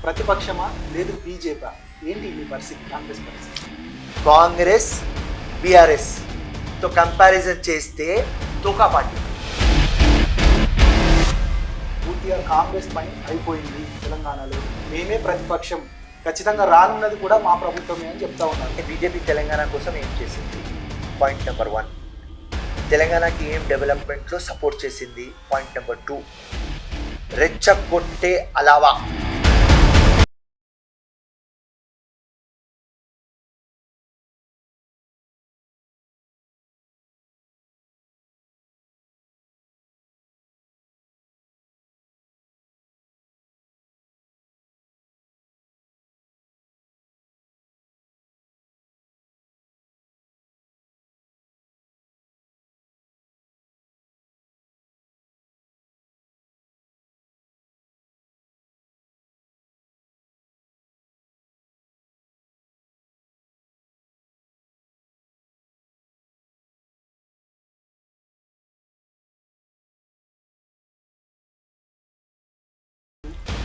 ప్రతిపక్షమా లేదు బీజేపీ? ఏంటి మీ పరిస్థితి, కాంగ్రెస్ పరిస్థితి? కాంగ్రెస్ బీఆర్ఎస్తో కంపారిజన్ చేస్తే తోకా పార్టీ. పూర్తిగా కాంగ్రెస్ పని అయిపోయింది తెలంగాణలో, మేమే ప్రతిపక్షం, ఖచ్చితంగా రానున్నది కూడా మా ప్రభుత్వమే అని చెప్తా ఉన్నారు. బీజేపీ తెలంగాణ కోసం ఏం చేసింది? Point number 1. తెలంగాణకి ఏం డెవలప్మెంట్లో సపోర్ట్ చేసింది? Point number 2. రెచ్చగొట్టే అలావా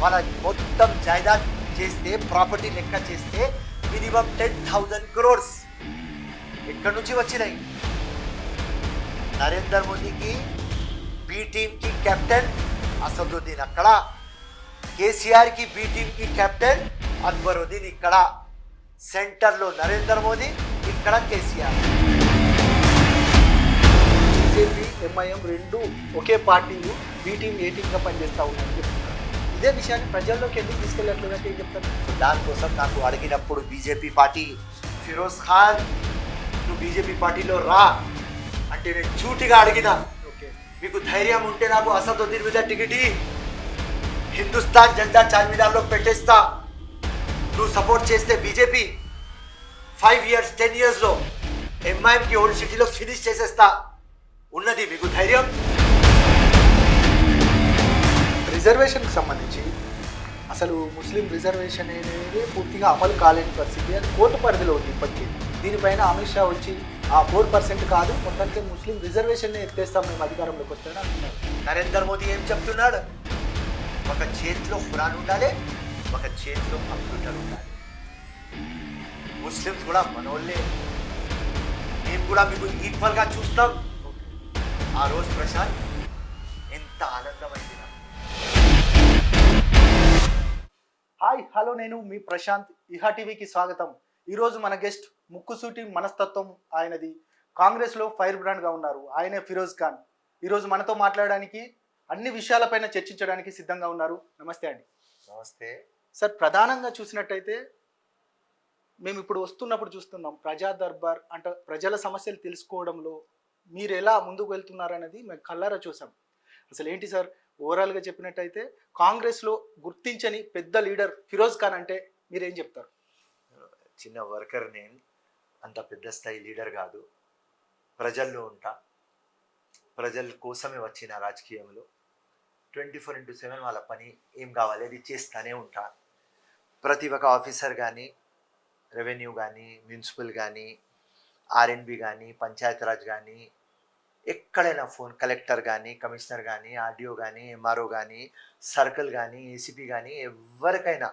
మన మొత్తం జాయిదాద్ చేస్తే, ప్రాపర్టీ లెక్క చేస్తే మినిమం 10,000 crores ఎక్కడి నుంచి వచ్చినాయి? నరేంద్ర మోదీకి బి టీమ్కి కెప్టెన్ అసదుద్దీన్ అక్కడ, కేసీఆర్కి బి టీమ్కి కెప్టెన్ అక్బరుద్దీన్ ఇక్కడ, సెంటర్లో నరేంద్ర మోదీ, ఇక్కడ కేసీఆర్. బీజేపీ ఎంఐఎం రెండు ఒకే పార్టీలు, బీ టీం ఏ టీంగా పనిచేస్తూ ఉన్నాయని చెప్తున్నారు. ఇదే విషయాన్ని ప్రజల్లోకి ఎందుకు తీసుకెళ్ళట్లేదంటే ఏం చెప్తారు? సో దానికోసం నాకు అడిగినప్పుడు బీజేపీ పార్టీ, ఫిరోజ్ ఖాన్ నువ్వు బీజేపీ పార్టీలో రా అంటే నేను చూటిగా అడిగిన, ఓకే, మీకు ధైర్యం ఉంటే నాకు అసదుద్దీన్ మీద టికెట్ ఇయ్యి, హిందుస్థాన్ జెండా చార్మినార్లో పెట్టేస్తా, నువ్వు సపోర్ట్ చేస్తే బీజేపీ 5 years 10 yearsలో ఎంఐఎంకి ఓల్డ్ సిటీలో ఫినిష్ చేసేస్తా, ఉన్నది మీకు ధైర్యం? రిజర్వేషన్కి సంబంధించి అసలు ముస్లిం రిజర్వేషన్ అనేది పూర్తిగా అమలు కాలేని పరిస్థితి, అది కోర్టు పరిధిలో ఉంది ఇప్పటికీ. దీనిపైన అమిత్ షా వచ్చి ఆ 4% కాదు, మొత్తానికి ముస్లిం రిజర్వేషన్ ఎత్తేస్తాం మేము అధికారంలోకి వస్తామని అంటున్నారు. నరేంద్ర మోదీ ఏం చెప్తున్నాడు? ఒక చేతిలో ఖురాన్ ఉండాలి, ఒక చేతిలో కంప్యూటర్ ఉండాలి. ముస్లిమ్స్ కూడా మనోళ్ళే, మేము కూడా మీకు ఈక్వల్గా చూస్తాం. ఆ రోజు ప్రశాంత్ ఎంత ఆనందమైంది. హాయ్ హలో, నేను మీ ప్రశాంత్, ఇహా టీవీకి స్వాగతం. ఈరోజు మన గెస్ట్ ముక్కుసూటి మనస్తత్వం ఆయనది, కాంగ్రెస్లో ఫైర్ బ్రాండ్గా ఉన్నారు, ఆయనే ఫిరోజ్ ఖాన్. ఈరోజు మనతో మాట్లాడడానికి, అన్ని విషయాలపైన చర్చించడానికి సిద్ధంగా ఉన్నారు. నమస్తే అండి. నమస్తే సార్, ప్రధానంగా చూసినట్టయితే మేము ఇప్పుడు వస్తున్నప్పుడు చూస్తున్నాం, ప్రజా దర్బార్ అంటే ప్రజల సమస్యలు తెలుసుకోవడంలో మీరు ఎలా ముందుకు వెళ్తున్నారనేది మేము కళ్ళారా చూసాం. అసలు ఏంటి సార్, ఓవరాల్గా చెప్పినట్టయితే కాంగ్రెస్లో గుర్తించని పెద్ద లీడర్ ఫిరోజ్ ఖాన్ అంటే మీరేం చెప్తారు? చిన్న వర్కర్, నేను అంత పెద్ద స్థాయి లీడర్ కాదు, ప్రజల్లో ఉంటా, ప్రజల కోసమే వచ్చిన రాజకీయంలో 24/7 వాళ్ళ పని ఏం కావాలి అది చేస్తూనే ఉంటా. ప్రతి ఒక్క ఆఫీసర్ కానీ, రెవెన్యూ కానీ, మున్సిపల్ కానీ, ఆర్ఎన్బి కానీ, పంచాయతీరాజ్ కానీ, ఎక్కడైనా ఫోన్, కలెక్టర్ కానీ, కమిషనర్ కానీ, ఆర్డీఓ కానీ, ఎంఆర్ఓ కానీ, సర్కిల్ కానీ, ఏసీపీ కానీ, ఎవరికైనా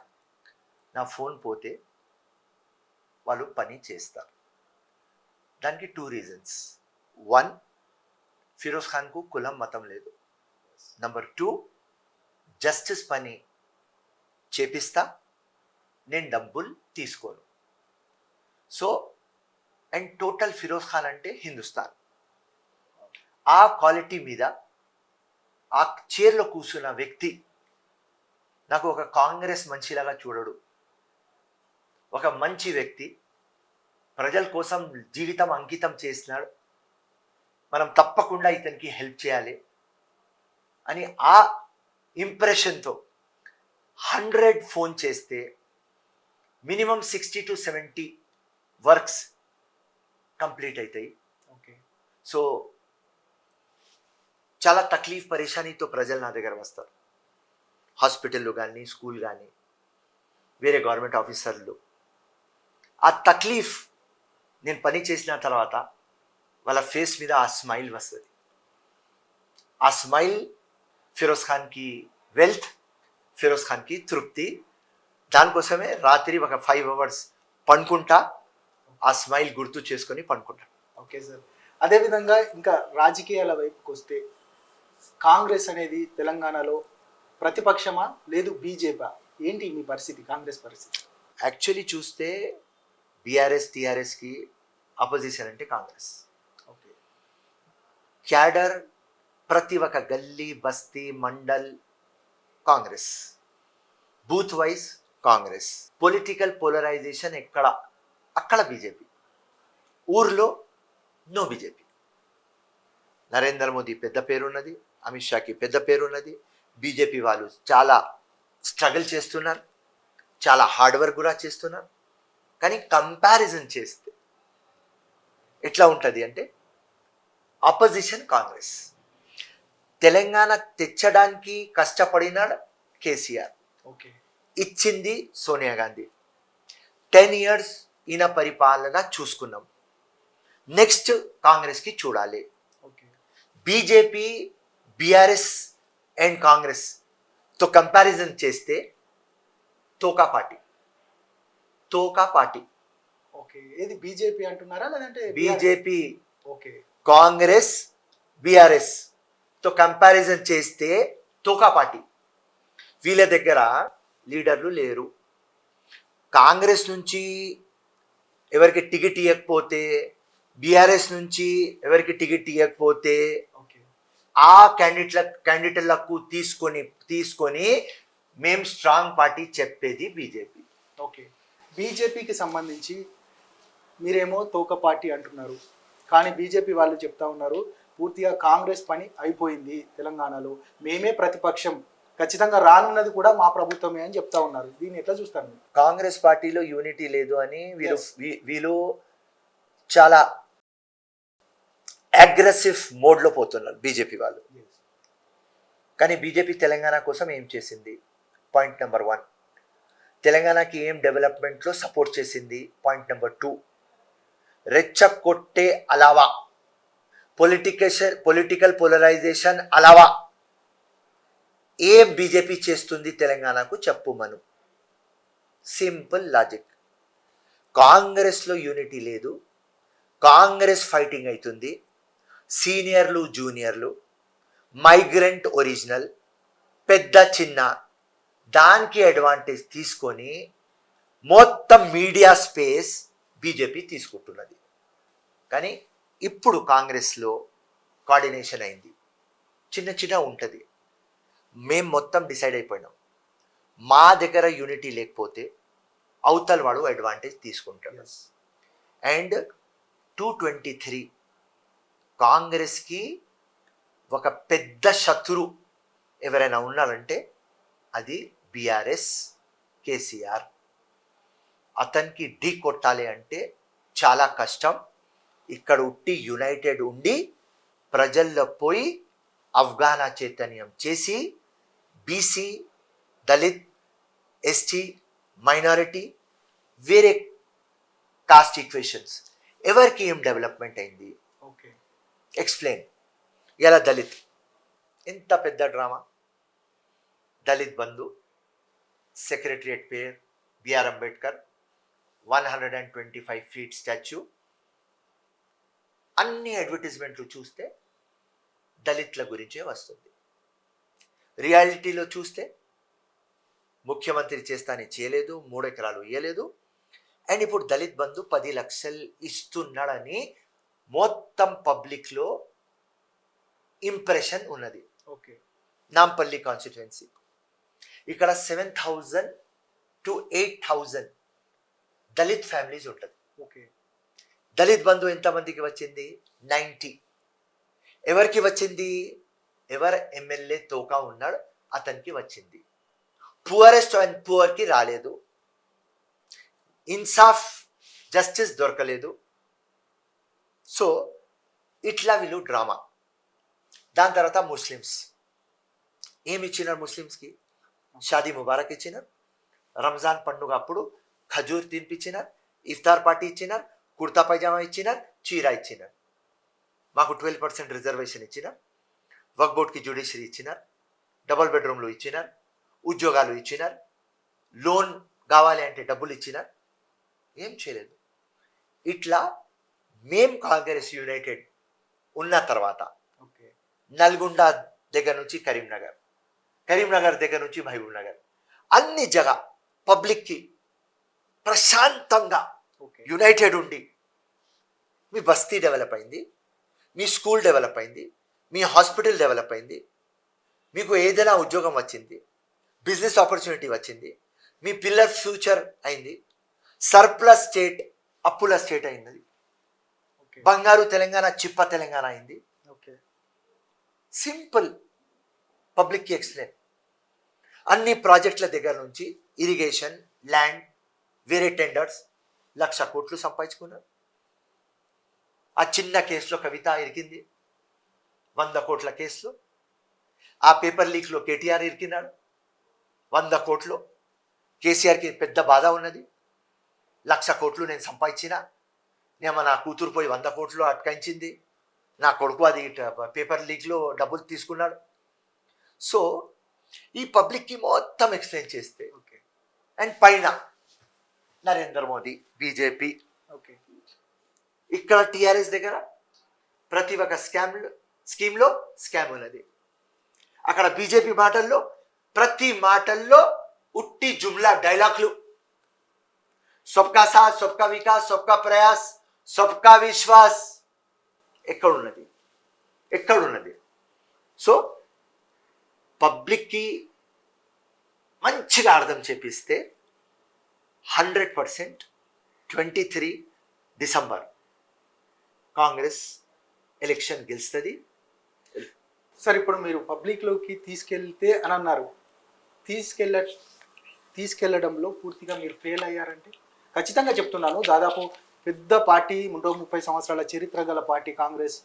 నా ఫోన్ పోతే వాళ్ళు పని చేస్తారు. దానికి 2 reasons. 1, ఫిరోజ్ ఖాన్కు కులం మతం లేదు. నెంబర్ 2, జస్టిస్ పని చేపిస్తా, నేను డబ్బులు తీసుకోను. So and total Firoz Khan అంటే హిందుస్థాన్. ఆ క్వాలిటీ మీద ఆ చైర్లో కూర్చున్న వ్యక్తి నాకు ఒక కాంగ్రెస్ మనిషిలాగా చూడడు, ఒక మంచి వ్యక్తి, ప్రజల కోసం జీవితం అంకితం చేసినాడు, మనం తప్పకుండా ఇతనికి హెల్ప్ చేయాలి అని ఆ ఇంప్రెషన్తో 100 ఫోన్ చేస్తే మినిమం 60 to 70 వర్క్స్ కంప్లీట్ అవుతాయి. ఓకే, సో చాలా తక్లీఫ్ పరేషానీతో ప్రజలు నా దగ్గర వస్తారు, హాస్పిటల్లో కానీ, స్కూల్ కానీ, వేరే గవర్నమెంట్ ఆఫీసర్లు. ఆ తక్లీఫ్ నేను పని చేసిన తర్వాత వాళ్ళ ఫేస్ మీద ఆ స్మైల్ వస్తుంది. ఆ స్మైల్ ఫిరోజ్ ఖాన్కి వెల్త్, ఫిరోజ్ ఖాన్కి తృప్తి, దానికోసమే రాత్రి ఒక 5 అవర్స్ పండుకుంటా, ఆ స్మైల్ గుర్తు చేసుకొని పండుకుంటా. Okay sir. అదేవిధంగా ఇంకా రాజకీయాల వైపుకి వస్తే కాంగ్రెస్ అనేది తెలంగాణలో ప్రతిపక్షమా లేదు బీజేపీ? ఏంటి మీ పరిస్థితి, కాంగ్రెస్ పరిస్థితి? యాక్చువల్లీ చూస్తే బీఆర్ఎస్ టీఆర్ఎస్కి అపోజిషన్ అంటే కాంగ్రెస్. ఓకే. క్యాడర్ ప్రతి ఒక్క గల్లీ బస్తీ మండల్ Congress, booth wise Congress. Political polarisation అక్కడ బీజేపీ, ఊర్లో నో బీజేపీ. నరేంద్ర మోదీ పెద్ద పేరున్నది, అమిత్ షాకి పెద్ద పేరున్నది. బీజేపీ వాళ్ళు చాలా స్ట్రగుల్ చేస్తున్నారు, చాలా హార్డ్ వర్క్ కూడా చేస్తున్నారు. కానీ కంపారిజన్ చేస్తే ఎట్లా ఉంటుంది అంటే అపోజిషన్ కాంగ్రెస్. తెలంగాణ తెచ్చడానికి కష్టపడినాడు కేసీఆర్, ఓకే. ఇచ్చింది సోనియా గాంధీ. 10 years ఈయన పరిపాలన చూసుకున్నాం. నెక్స్ట్ కాంగ్రెస్కి చూడాలి. ఓకే. బీజేపీ బీఆర్ఎస్ అండ్ కాంగ్రెస్తో కంపారిజన్ చేస్తే తోకా పార్టీ. ఓకే. ఏది బీజేపీ అంటున్నారా లేదంటే బీజేపీ, ఓకే. కాంగ్రెస్, బీఆర్ఎస్ తో కంపారిజన్ చేస్తే తోకా పార్టీ. వీళ్ళ దగ్గర లీడర్లు లేరు. కాంగ్రెస్ నుంచి ఎవరికి టికెట్ ఇవ్వకపోతే, బీఆర్ఎస్ నుంచి ఎవరికి టికెట్ ఇవ్వకపోతే ఓకే. ఆ క్యాండిడేట్లకు తీసుకొని మేము స్ట్రాంగ్ పార్టీ చెప్పేది బీజేపీ. ఓకే. బీజేపీకి సంబంధించి మీరేమో తోక పార్టీ అంటున్నారు, కానీ బీజేపీ వాళ్ళు చెప్తా ఉన్నారు పూర్తిగా కాంగ్రెస్ పని అయిపోయింది తెలంగాణలో, మేమే ప్రతిపక్షం, ఖచ్చితంగా రానున్నది కూడా మా ప్రభుత్వమే అని చెప్తా ఉన్నారు. దీన్ని ఎట్లా చూస్తారు మీరు? కాంగ్రెస్ పార్టీలో యూనిటీ లేదు అని వీళ్ళు చాలా అగ్రెసివ్ మోడ్లో పోతున్నారు బీజేపీ వాళ్ళు. కానీ బీజేపీ తెలంగాణ కోసం ఏం చేసింది? పాయింట్ నెంబర్ 1, తెలంగాణకి ఏం డెవలప్మెంట్లో సపోర్ట్ చేసింది? పాయింట్ నెంబర్ 2, రెచ్చగొట్టే అలావా, పొలిటికల్ పోలరైజేషన్ అలావా ఏం బీజేపీ చేస్తుంది తెలంగాణకు చెప్పు మను. Simple logic. కాంగ్రెస్లో యూనిటీ లేదు, కాంగ్రెస్ ఫైటింగ్ అవుతుంది. సీనియర్లు జూనియర్లు, మైగ్రెంట్ ఒరిజినల్, పెద్ద చిన్న, దానికి అడ్వాంటేజ్ తీసుకొని మొత్తం మీడియా స్పేస్ బీజేపీ తీసుకుంటున్నది. కానీ ఇప్పుడు కాంగ్రెస్లో కోఆర్డినేషన్ అయింది, చిన్న ఉంటుంది. మేము మొత్తం డిసైడ్ అయిపోయినాం, మా దగ్గర యూనిటీ లేకపోతే అవతల వాడు అడ్వాంటేజ్ తీసుకుంటాడు. అండ్ 223 కాంగ్రెస్కి ఒక పెద్ద శత్రు ఎవరైనా ఉన్నారంటే అది బీఆర్ఎస్, కేసీఆర్. అతనికి ఢీ కొట్టాలి అంటే చాలా కష్టం. ఇక్కడ యునైటెడ్ ఉండి ప్రజల్లో పోయి అవగాహన చైతన్యం చేసి బీసీ, దళిత్, ఎస్టీ, మైనారిటీ, వేరే కాస్ట్ ఈక్వేషన్స్ ఎవరికి ఏం డెవలప్మెంట్ అయింది ఓకే. ఎక్స్ప్లెయిన్. ఇలా దళిత్ ఎంత పెద్ద డ్రామా. దళిత్ బంధు, సెక్రటరియట్ పేర్ బిఆర్ అంబేద్కర్, 125 feet స్టాచ్యూ. అన్ని అడ్వర్టైజ్మెంట్లు చూస్తే దళితుల గురించే వస్తుంది. రియాలిటీలో చూస్తే ముఖ్యమంత్రి చేస్తానే చేయలేదు, 3 ఎకరాలు ఇవ్వలేదు. అండ్ ఇప్పుడు దళిత్ బంధు 10 లక్షలు ఇస్తున్నాడని మొత్తం పబ్లిక్లో ఇంప్రెషన్ ఉన్నది. ఓకే. నాంపల్లి కాన్స్టిట్యుయెన్సీ ఇక్కడ 7,000 to 8,000 దళిత్ ఫ్యామిలీస్ ఉంటుంది. ఓకే. దళిత్ బంధు ఎంతమందికి వచ్చింది? 90. ఎవరికి వచ్చింది? ఎవరు ఎమ్మెల్యే తోకా ఉన్నాడు అతనికి వచ్చింది. పువరెస్ట్ అండ్ పువర్కి రాలేదు. ఇన్సాఫ్, జస్టిస్ దొరకలేదు. సో ఇట్లా వీళ్ళు డ్రామా. దాని తర్వాత ముస్లిమ్స్ ఏమి ఇచ్చినారు? ముస్లిమ్స్కి షాదీ ముబారక్ ఇచ్చినారు, రంజాన్ పండుగ అప్పుడు ఖజూర్ తినిపించినారు, ఇఫ్తార్ పార్టీ ఇచ్చినారు, కుర్తా పైజామా ఇచ్చినారు, చీర ఇచ్చినారు. మాకు 12% రిజర్వేషన్ ఇచ్చినారు, వక్ఫ్ బోర్డ్కి జ్యుడిషియరీ ఇచ్చినారు, డబుల్ బెడ్రూమ్లు ఇచ్చినారు, ఉద్యోగాలు ఇచ్చినారు, లోన్ కావాలి అంటే డబ్బులు ఇచ్చినా ఏం చేయలేదు. ఇట్లా మేం కాంగ్రెస్ యునైటెడ్ ఉన్న తర్వాత ఓకే. నల్గొండ దగ్గర నుంచి కరీంనగర్ దగ్గర నుంచి మహబూబ్ నగర్ అన్ని జగ పబ్లిక్కి ప్రశాంతంగా ఓకే. యునైటెడ్ ఉండి మీ బస్తీ డెవలప్ అయింది, మీ స్కూల్ డెవలప్ అయింది, మీ హాస్పిటల్ డెవలప్ అయింది, మీకు ఏదైనా ఉద్యోగం వచ్చింది, బిజినెస్ ఆపర్చునిటీ వచ్చింది, మీ పిల్లర్ ఫ్యూచర్ అయింది, సర్ప్లస్ స్టేట్ అప్పుల స్టేట్ అయింది, ఓకే. బంగారు తెలంగాణ చిప్ప తెలంగాణ అయింది. ఓకే. సింపుల్ పబ్లిక్కి ఎక్స్ప్లెయిన్. అన్ని ప్రాజెక్టుల దగ్గర నుంచి ఇరిగేషన్, ల్యాండ్, వేరే టెండర్స్ 1,00,000 కోట్లు సంపాదించుకున్నారు. ఆ చిన్న కేసులో కవిత ఇరికింది 100 కోట్ల కేసులో. ఆ పేపర్ లీక్లో కేటీఆర్ ఇరికినాడు 100 కోట్లు. కేసీఆర్కి పెద్ద బాధ ఉన్నది, 1,00,000 కోట్లు నేను సంపాదించిన, నేమో నా కూతురు పోయి 100 కోట్లు అటకాయించింది, నా కొడుకు అది పేపర్ లీక్లో డబ్బులు తీసుకున్నాడు. సో ఈ పబ్లిక్కి మొత్తం ఎక్స్ప్లెయిన్ చేస్తే ఓకే. అండ్ పైన నరేంద్ర మోదీ బీజేపీ, ఓకే. ఇక్కడ టీఆర్ఎస్ దగ్గర ప్రతి ఒక్క స్కీమ్లో స్కామ్ ఉన్నది. అక్కడ బీజేపీ మాటల్లో ప్రతి మాటల్లో ఉట్టి జుమ్లా డైలాగ్లు, సబ్కా సాత్, సబ్కా వికాస్, సబ్కా ప్రయాస్, సబ్కా విశ్వాస్ ఎక్కడున్నది? సో పబ్లిక్కి మంచిగా అర్థం చేపిస్తే 100% 23 డిసెంబర్ కాంగ్రెస్ ఎలక్షన్ గెలుస్తుంది. సార్ ఇప్పుడు మీరు పబ్లిక్లోకి తీసుకెళ్తే అని అన్నారు, తీసుకెళ్లడంలో పూర్తిగా మీరు ఫెయిల్ అయ్యారంటే ఖచ్చితంగా చెప్తున్నాను. దాదాపు పెద్ద పార్టీ, 130 సంవత్సరాల చరిత్ర గల పార్టీ కాంగ్రెస్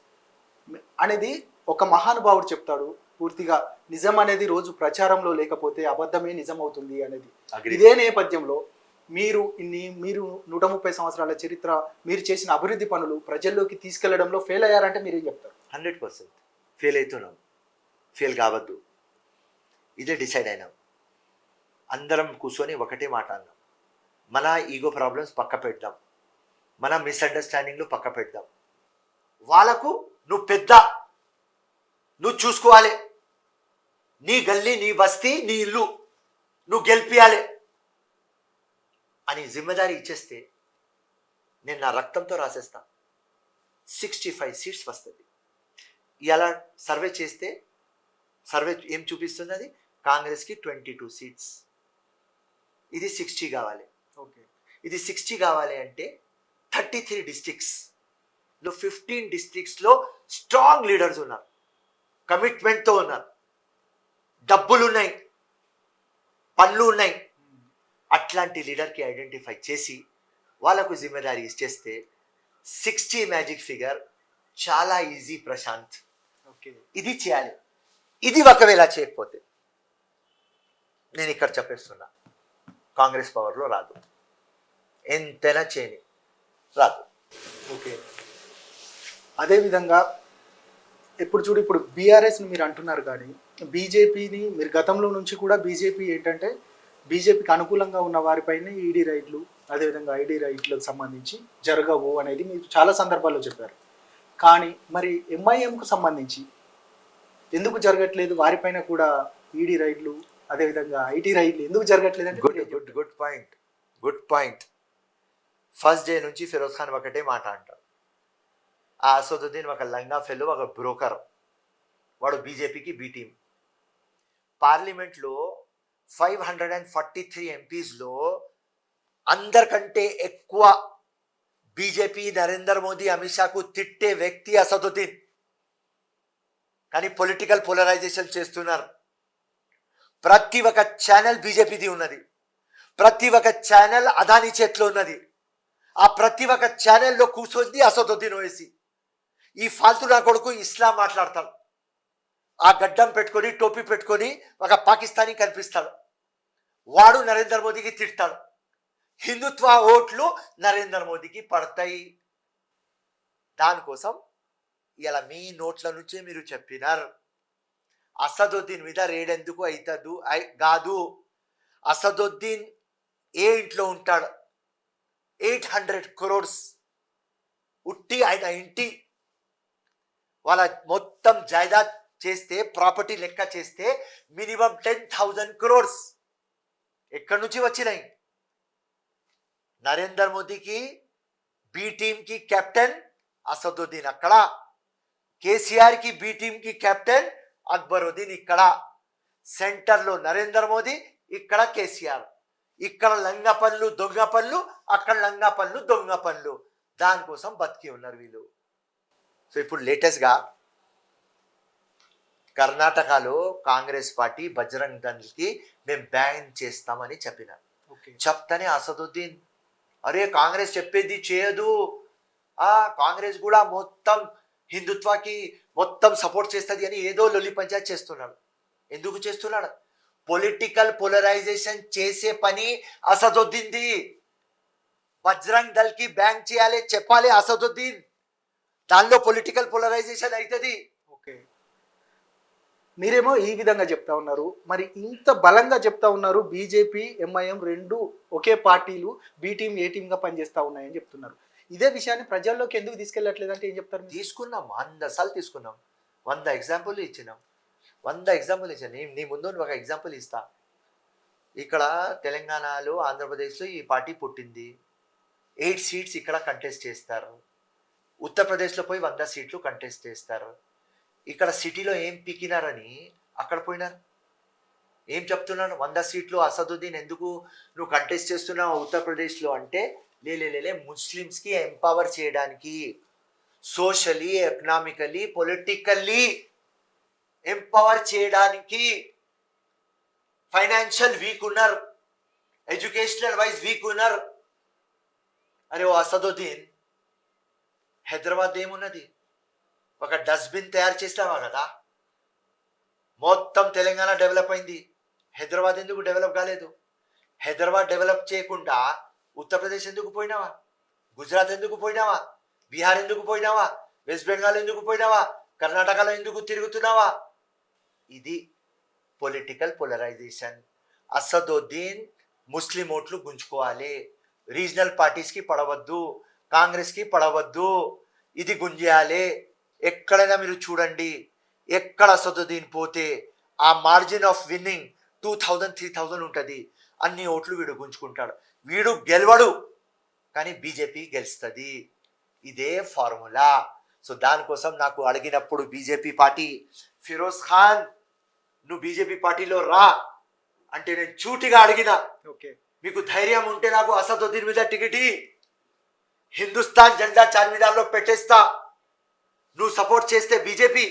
అనేది ఒక మహానుభావుడు చెప్తాడు, పూర్తిగా నిజం అనేది రోజు ప్రచారంలో లేకపోతే అబద్ధమే నిజం అవుతుంది అనేది. ఇదే నేపథ్యంలో మీరు 130 సంవత్సరాల చరిత్ర, మీరు చేసిన అభివృద్ధి పనులు ప్రజల్లోకి తీసుకెళ్లడంలో ఫెయిల్ అయ్యారంటే మీరు ఏం చెప్తారు? 100% ఫెయిల్ అవుతున్నాం, ఫెయిల్ కావద్దు, ఇదే డిసైడ్ అయినాం. అందరం కూర్చొని ఒకటే మాట అన్నాం, మన ఈగో ప్రాబ్లమ్స్ పక్క పెడదాం, మన మిస్అండర్స్టాండింగ్లు పక్క పెడదాం. వాళ్ళకు నువ్వు పెద్ద, నువ్వు చూసుకోవాలి, నీ గల్లీ, నీ బస్తీ, నీ ఇల్లు నువ్వు గెలిపియాలి అని జిమ్మేదారీ ఇచ్చేస్తే నేను నా రక్తంతో రాసేస్తా 65 సీట్స్ వస్తుంది. ఇలా సర్వే చేస్తే సర్వే ఏం చూపిస్తున్నది? కాంగ్రెస్కి 22 సీట్స్. ఇది 60 కావాలి. ఓకే. ఇది 60 కావాలి అంటే 33 డిస్ట్రిక్ట్స్లో 15 డిస్ట్రిక్ట్స్లో స్ట్రాంగ్ లీడర్స్ ఉన్నారు, కమిట్మెంట్తో ఉన్నారు, డబ్బులు ఉన్నాయి, పనులు ఉన్నాయి. అట్లాంటి లీడర్కి ఐడెంటిఫై చేసి వాళ్ళకు జిమ్మేదారీ ఇచ్చేస్తే 60 మ్యాజిక్ ఫిగర్ చాలా ఈజీ ప్రశాంత్. ఓకే. ఇది చేయాలి. ఇది ఒకవేళ చేయకపోతే నేను ఇక్కడ చెప్పేస్తున్నా, కాంగ్రెస్ పవర్లో రాదు, ఎంతైనా చేయని రాదు. ఓకే. అదేవిధంగా ఇప్పుడు బీఆర్ఎస్ని మీరు అంటున్నారు, కానీ బీజేపీని మీరు గతంలో నుంచి కూడా బీజేపీ ఏంటంటే బీజేపీకి అనుకూలంగా ఉన్న వారిపైనే ఈడీ రైడ్లు, అదేవిధంగా ఐడి రైట్లకు సంబంధించి జరగవు అనేది మీరు చాలా సందర్భాల్లో చెప్పారు. కానీ మరి ఎంఐఎంకు సంబంధించి ఎందుకు జరగట్లేదు? వారిపైన కూడా ఈడీ రైడ్లు, అదేవిధంగా ఐటీ రైడ్లు ఎందుకు జరగట్లేదు అంటే గుడ్ పాయింట్. ఫస్ట్ డే నుంచి ఫిరోజ్ ఖాన్ ఒకటే మాట అంటాడు, ఆ అసదుద్దీన్ ఒక లంగా ఫెల్లో, ఒక బ్రోకర్, వాడు బీజేపీకి బి టీం. పార్లమెంట్లో 543 ఎంపీస్లో అందరికంటే ఎక్కువ బీజేపీ, నరేంద్ర మోదీ, అమిత్ షాకు తిట్టే వ్యక్తి అసదుద్దీన్. కానీ పొలిటికల్ పోలరైజేషన్ చేస్తున్నారు. ప్రతి ఒక్క ఛానల్ బీజేపీది ఉన్నది, ప్రతి ఒక్క ఛానల్ అదానీ చేతిలో ఉన్నది. ఆ ప్రతి ఒక్క ఛానల్లో కూర్చొని అసదుద్దీన్ ఓవైసీ ఈ ఫాల్తు నా కొడుకు ఇస్లాం మాట్లాడతాడు, ఆ గడ్డం పెట్టుకొని టోపీ పెట్టుకొని ఒక పాకిస్తానీ కనిపిస్తాడు, వాడు నరేంద్ర మోదీకి తిడతాడు. హిందుత్వ ఓట్లు నరేంద్ర మోదీకి పడతాయి. దానికోసం ఇలా మీ నోట్ల నుంచే మీరు చెప్పినారు అసదుద్దీన్ మీద రేడ్ ఎందుకు అవుతుంది కాదు. అసదుద్దీన్ ఏ ఇంట్లో ఉంటాడు? 800 crores ఉట్టి ఆయన ఇంటి వాళ్ళ మొత్తం జాయిదాద్ చేస్తే, ప్రాపర్టీ లెక్క చేస్తే మినిమం 10,000 crores ఎక్కడి నుంచి వచ్చినాయి? నరేందర్ మోదీకి బి టీంకి కెప్టెన్ అసదుద్దీన్ అక్కడ, కేసీఆర్కి బి టీంకి కెప్టెన్ అక్బరుద్దీన్ ఇక్కడ, సెంటర్లో నరేంద్ర మోదీ, ఇక్కడ కేసీఆర్. ఇక్కడ లంగ పనులు దొంగ పనులు, అక్కడ లంగ పనులు దొంగ పనులు. దానికోసం బతికి ఉన్నారు వీళ్ళు. సో ఇప్పుడు లేటెస్ట్గా కర్ణాటకలో కాంగ్రెస్ పార్టీ బజరంగ్ దళ్కి మేము బ్యాన్ చేస్తామని చెప్పినారు. చెప్తానే అసదుద్దీన్ అరే కాంగ్రెస్ చెప్పేది చేయదు, కాంగ్రెస్ కూడా మొత్తం హిందుత్వకి మొత్తం సపోర్ట్ చేస్తుంది అని ఏదో లొల్లి పంచాయత్ చేస్తున్నాడు. ఎందుకు చేస్తున్నాడు? పొలిటికల్ పోలరైజేషన్ చేసే పని అసదుద్దీన్ది. బజరంగ్ దళ్కి బ్యాన్ చేయాలి చెప్పాలి అసదుద్దీన్, దానిలో పొలిటికల్ పోలరైజేషన్ అవుతుంది. ఓకే, మీరేమో ఈ విధంగా చెప్తా ఉన్నారు, మరి ఇంత బలంగా చెప్తా ఉన్నారు బీజేపీ ఎంఐఎం రెండు ఒకే పార్టీలు బి టీం ఏ టీంగా పనిచేస్తూ ఉన్నాయని చెప్తున్నారు. ఇదే విషయాన్ని ప్రజల్లోకి ఎందుకు తీసుకెళ్ళట్లేదు అంటే ఏం చెప్తారు? తీసుకున్నాం, 100 సార్లు తీసుకున్నాం, 100 ఎగ్జాంపుల్ ఇచ్చినాం, 100 ఎగ్జాంపుల్ ఇచ్చాను. నీ ముందు ఒక ఎగ్జాంపుల్ ఇస్తా. ఇక్కడ తెలంగాణలో ఆంధ్రప్రదేశ్లో ఈ పార్టీ పుట్టింది, 8 సీట్స్ ఇక్కడ కంటెస్ట్ చేస్తారు. ఉత్తరప్రదేశ్లో పోయి 100 సీట్లు కంటెస్ట్ చేస్తారు. ఇక్కడ సిటీలో ఏం పీకినారని అక్కడ పోయినారు. ఏం చెప్తున్నాను? 100 సీట్లు అసదుద్దీన్ ఎందుకు నువ్వు కంటెస్ట్ చేస్తున్నావు ఉత్తరప్రదేశ్లో అంటే, లేలే ముస్లిమ్స్కి ఎంపవర్ చేయడానికి, సోషలీ ఎకనామికలీ పొలిటికల్లీ ఎంపవర్ చేయడానికి. ఫైనాన్షియల్ వీక్ ఉన్నారు, ఎడ్యుకేషనల్ వైజ్ వీక్ ఉన్నారు. అరే ఓ అసదుద్దీన్, హైదరాబాద్ ఏమున్నది? ఒక డస్ట్బిన్ తయారు చేస్తావా కదా? మొత్తం తెలంగాణ డెవలప్ అయింది, హైదరాబాద్ ఎందుకు డెవలప్ కాలేదు? హైదరాబాద్ డెవలప్ చేయకుండా ఉత్తరప్రదేశ్ ఎందుకు పోయినావా? గుజరాత్ ఎందుకు పోయినావా? బీహార్ ఎందుకు పోయినావా? వెస్ట్ బెంగాల్ ఎందుకు పోయినావా? కర్ణాటకలో ఎందుకు తిరుగుతున్నావా? ఇది పొలిటికల్ పోలరైజేషన్. అసదుద్దీన్ ముస్లిం ఓట్లు గుంజుకోవాలి, రీజనల్ పార్టీస్కి పడవద్దు, కాంగ్రెస్కి పడవద్దు, ఇది గుంజేయాలి. ఎక్కడైనా మీరు చూడండి, ఎక్కడ అసదుద్దీన్ పోతే ఆ మార్జిన్ ఆఫ్ విన్నింగ్ 2000-3000 ఉంటుంది. అన్ని ఓట్లు వీడు గుంజుకుంటాడు. వీడు గెలవడు కానీ బీజేపీ గెలుస్తుంది. ఇదే ఫార్ములా. సో దానికోసం నాకు అడిగినప్పుడు బీజేపీ పార్టీ, ఫిరోజ్ ఖాన్ నువ్వు బీజేపీ పార్టీలో రా అంటే నేను చూటిగా అడిగిన, మీకు ధైర్యం ఉంటే నాకు అసదుద్దీన్ మీద టికెట్, హిందుస్థాన్ జెండా చార్మినార్లో పెట్టేస్తా, నువ్వు సపోర్ట్ చేస్తే బీజేపీ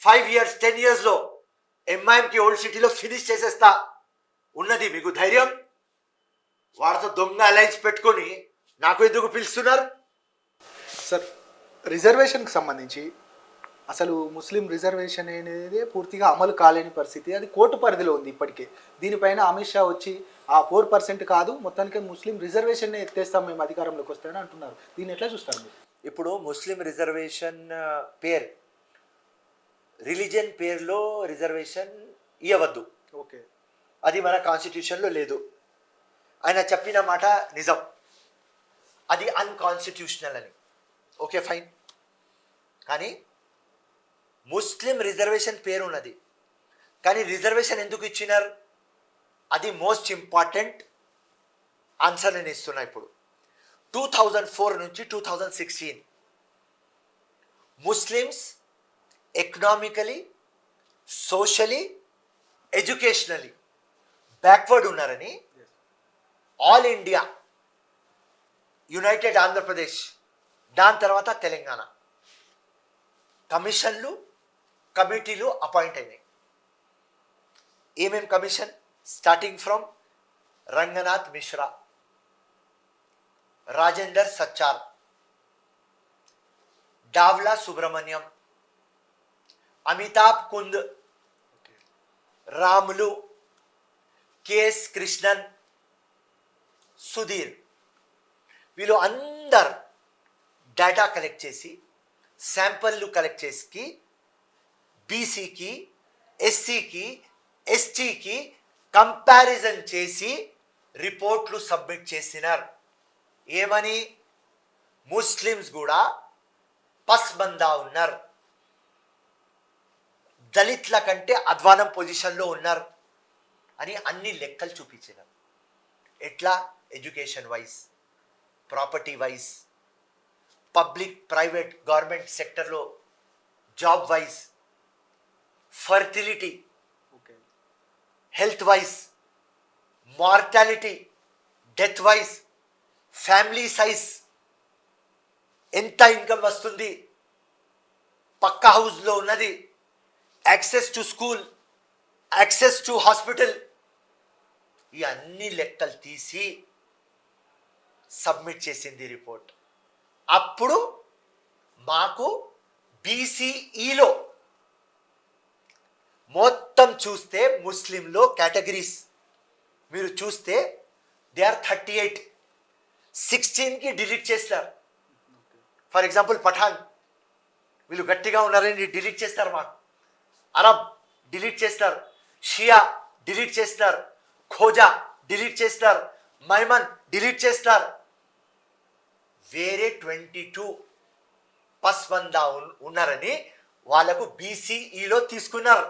5 years 10 yearsలో ఎంఐఎంకి ఓల్డ్ సిటీలో ఫినిష్ చేసేస్తా. ఉన్నది మీకు ధైర్యం? వాడితో దొంగ అలయన్స్ పెట్టుకొని నాకు ఎందుకు పిలుస్తున్నారు? సార్, రిజర్వేషన్కి సంబంధించి అసలు ముస్లిం రిజర్వేషన్ అనేది పూర్తిగా అమలు కాలేని పరిస్థితి, అది కోర్టు పరిధిలో ఉంది ఇప్పటికే. దీనిపైన అమిత్ షా వచ్చి ఆ 4% కాదు మొత్తానికి ముస్లిం రిజర్వేషన్ ఎత్తేస్తాం మేము అధికారంలోకి వస్తాయని అంటున్నారు. దీన్ని ఎట్లా చూస్తారు మీరు? ఇప్పుడు ముస్లిం రిజర్వేషన్ పేరు, రిలీజియన్ పేరులో రిజర్వేషన్ ఇవ్వవద్దు. ఓకే, అది మన కాన్స్టిట్యూషన్లో లేదు. ఆయన చెప్పిన మాట నిజం, అది అన్కాన్స్టిట్యూషనల్ అని. ఓకే ఫైన్, కానీ ముస్లిం రిజర్వేషన్ పేరు ఉన్నది, కానీ రిజర్వేషన్ ఎందుకు ఇచ్చినారు? అది మోస్ట్ ఇంపార్టెంట్ ఆన్సర్ నేను ఇస్తున్నా. ఇప్పుడు 2004 నుంచి 2016 Muslims economically, socially, educationally backward ఉన్నారని ఆల్ ఇండియా, యునైటెడ్ ఆంధ్రప్రదేశ్, దాని తర్వాత తెలంగాణ కమిషన్లు, కమిటీలు అపాయింట్ అయినాయి. ఏమేం commission? Starting from Ranganath Mishra, Rajinder Sachar, Dawla Subrahmanyam, Amitabh Kundu, Ramulu, K S Krishnan, Sudhir, వీళ్ళు అందరు డేటా కలెక్ట్ చేసి, శాంపల్లు కలెక్ట్ చేసి బీసీకి, ఎస్సీకి, ఎస్టీకి కంపారిజన్ చేసి రిపోర్ట్లు సబ్మిట్ చేసినారు. ఏమని? ముస్లిమ్స్ కూడా పస్మందా ఉన్నారు, దళితుల కంటే అధ్వానం పొజిషన్లో ఉన్నారు అని అన్ని లెక్కలు చూపించినారు. ఎట్లా? Education wise, property wise, public private government సెక్టర్లో job wise, fertility, okay, health wise, mortality, death wise, family size, ఎంత ఇన్కమ్ వస్తుంది, పక్కా హౌస్లో ఉన్నది, access to school, access to hospital, ఈ అన్ని లెక్కలు తీసి సబ్మిట్ చేసింది రిపోర్ట్. అప్పుడు మాకు బీసీఈలో మొత్తం చూస్తే ముస్లింలో కేటగిరీస్ మీరు చూస్తే దే ఆర్ 38. 16కి డిలీట్ చేస్తారు. ఫర్ ఎగ్జాంపుల్ పఠాన్, వీళ్ళు గట్టిగా ఉన్నారని డిలీట్ చేస్తారు. మాకు అరబ్ డిలీట్ చేస్తారు, షియా డిలీట్ చేస్తారు, ఖోజా డిలీట్ చేస్తారు, మైమన్ డిలీట్ చేస్తారు. వేరే 22 పస్మందా ఉన్నారని వాళ్ళకు బీసీఈలో తీసుకున్నారు.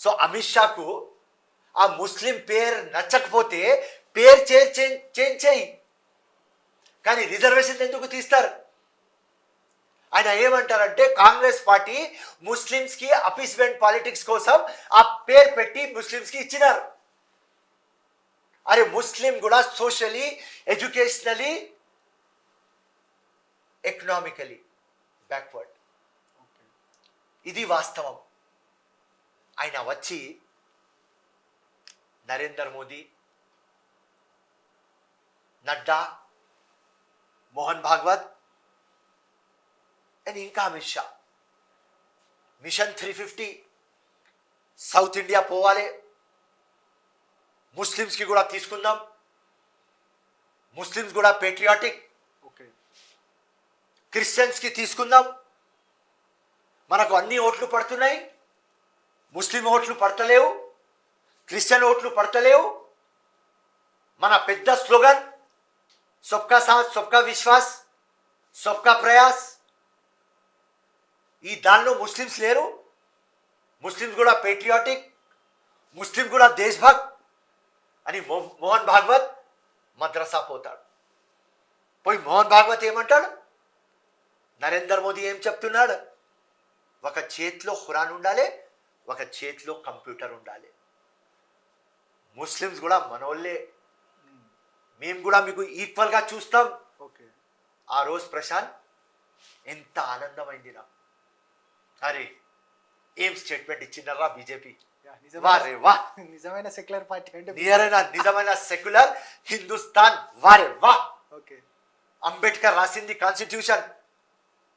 సో అమిత్ షాకు ఆ ముస్లిం పేరు నచ్చకపోతే పేరు చేంజ్ చేయి, కానీ రిజర్వేషన్ ఎందుకు తీస్తారు? ఆయన ఏమంటారంటే కాంగ్రెస్ పార్టీ ముస్లిమ్స్కి అపీస్మెంట్ పాలిటిక్స్ కోసం ఆ పేరు పెట్టి ముస్లిమ్స్కి ఇచ్చినారు. అరే ముస్లిం కూడా సోషలీ, ఎడ్యుకేషనలీ, ఎకనామికలీ బ్యాక్వర్డ్. ఇది వాస్తవం. ఆయన వచ్చి నరేంద్ర మోదీ, నడ్డా, మోహన్ భాగవత్ అండ్ ఇంకా Amit Shah mission 350 south India పోవాలి, ముస్లిమ్స్కి కూడా తీసుకుందాం, ముస్లిమ్స్ కూడా పేట్రియాటిక్, ఓకే, క్రిస్టియన్స్కి తీసుకుందాం, మనకు అన్ని ఓట్లు పడుతున్నాయి, ముస్లిం ఓట్లు పడతలేవు, క్రిస్టియన్ ఓట్లు పడతలేవు. మన పెద్ద స్లోగన్ సబ్కా సాథ్, సబ్కా విశ్వాస్, సబ్కా ప్రయాస్. ఈ దానిలో ముస్లిమ్స్ లేరు, ముస్లిమ్స్ కూడా పేట్రియాటిక్, ముస్లిం కూడా దేశభక్త్ అని మోహన్ భాగవత్ మద్రసా పోతాడు. పోయి మోహన్ భాగవత్ ఏమంటాడు? నరేంద్ర మోదీ ఏం చెప్తున్నాడు? ఒక చేతిలో ఖురాన్ ఉండాలి, ఒక చేతిలో కంప్యూటర్ ఉండాలి. ముస్లిమ్స్ కూడా మనోళ్ళే, మేము కూడా మీకు ఈక్వల్గా చూస్తాం. ఓకే, ఆ రోజు ప్రశాంత్ ఎంత ఆనందమైంది నాకు. అరే ఏం స్టేట్మెంట్ ఇచ్చినారా బీజేపీ. వారే వా, నిజమైన సెక్యులర్ పార్టీ అంటే నిజమైన సెక్యులర్ హిందుస్థాన్. వారే వా. ఓకే, అంబేద్కర్ రాసింది constitution,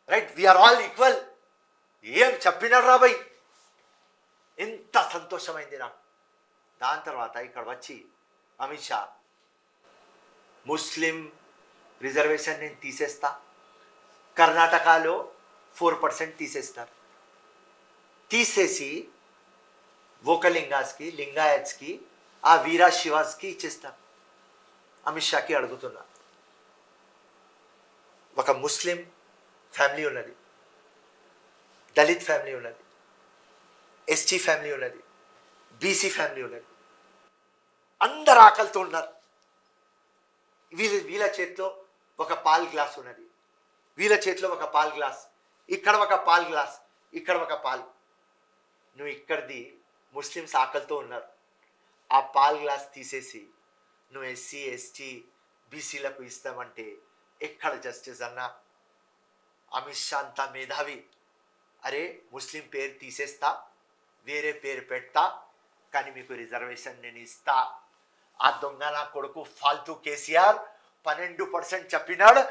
right, we are all equal. ఏం చెప్పినారా భయ్, ఎంత సంతోషమైంది నాకు. దాని తర్వాత ఇక్కడ వచ్చి అమిత్ షా ముస్లిం రిజర్వేషన్ నేను తీసేస్తా, కర్ణాటకలో 4% తీసేస్తారు, తీసేసి వోకలింగాస్కి, లింగాయత్స్కి, ఆ వీరా శివాస్కి ఇచ్చేస్తారు. అమిత్ షాకి అడుగుతున్నా, ఒక ముస్లిం ఫ్యామిలీ ఉన్నది, దళిత్ ఫ్యామిలీ ఉన్నది, ఎస్టీ ఫ్యామిలీ ఉన్నది, బీసీ ఫ్యామిలీ ఉన్నది, అందరు ఆకలితో ఉన్నారు. వీళ్ళ చేతిలో ఒక పాల్ గ్లాస్ ఉన్నది, వీళ్ళ చేతిలో ఒక పాల్ గ్లాస్, ఇక్కడ ఒక పాల్ గ్లాస్, ఇక్కడ ఒక పాల్. నువ్వు ఇక్కడిది ముస్లిమ్స్ ఆకలితో ఉన్నారు, ఆ పాల్ గ్లాస్ తీసేసి నువ్వు ఎస్సీ, ఎస్టీ, బీసీలకు ఇస్తామంటే ఎక్కడ జస్టిస్ అన్నా? అమిత్ షా అంతా మేధావి. అరే ముస్లిం పేరు తీసేస్తా, వేరే పేరు పెడతా, కానీ మీకు రిజర్వేషన్ నేను ఇస్తా. ఆ దొంగ నా కొడుకు ఫాల్తూ కేసీఆర్ 12% చెప్పినాడు,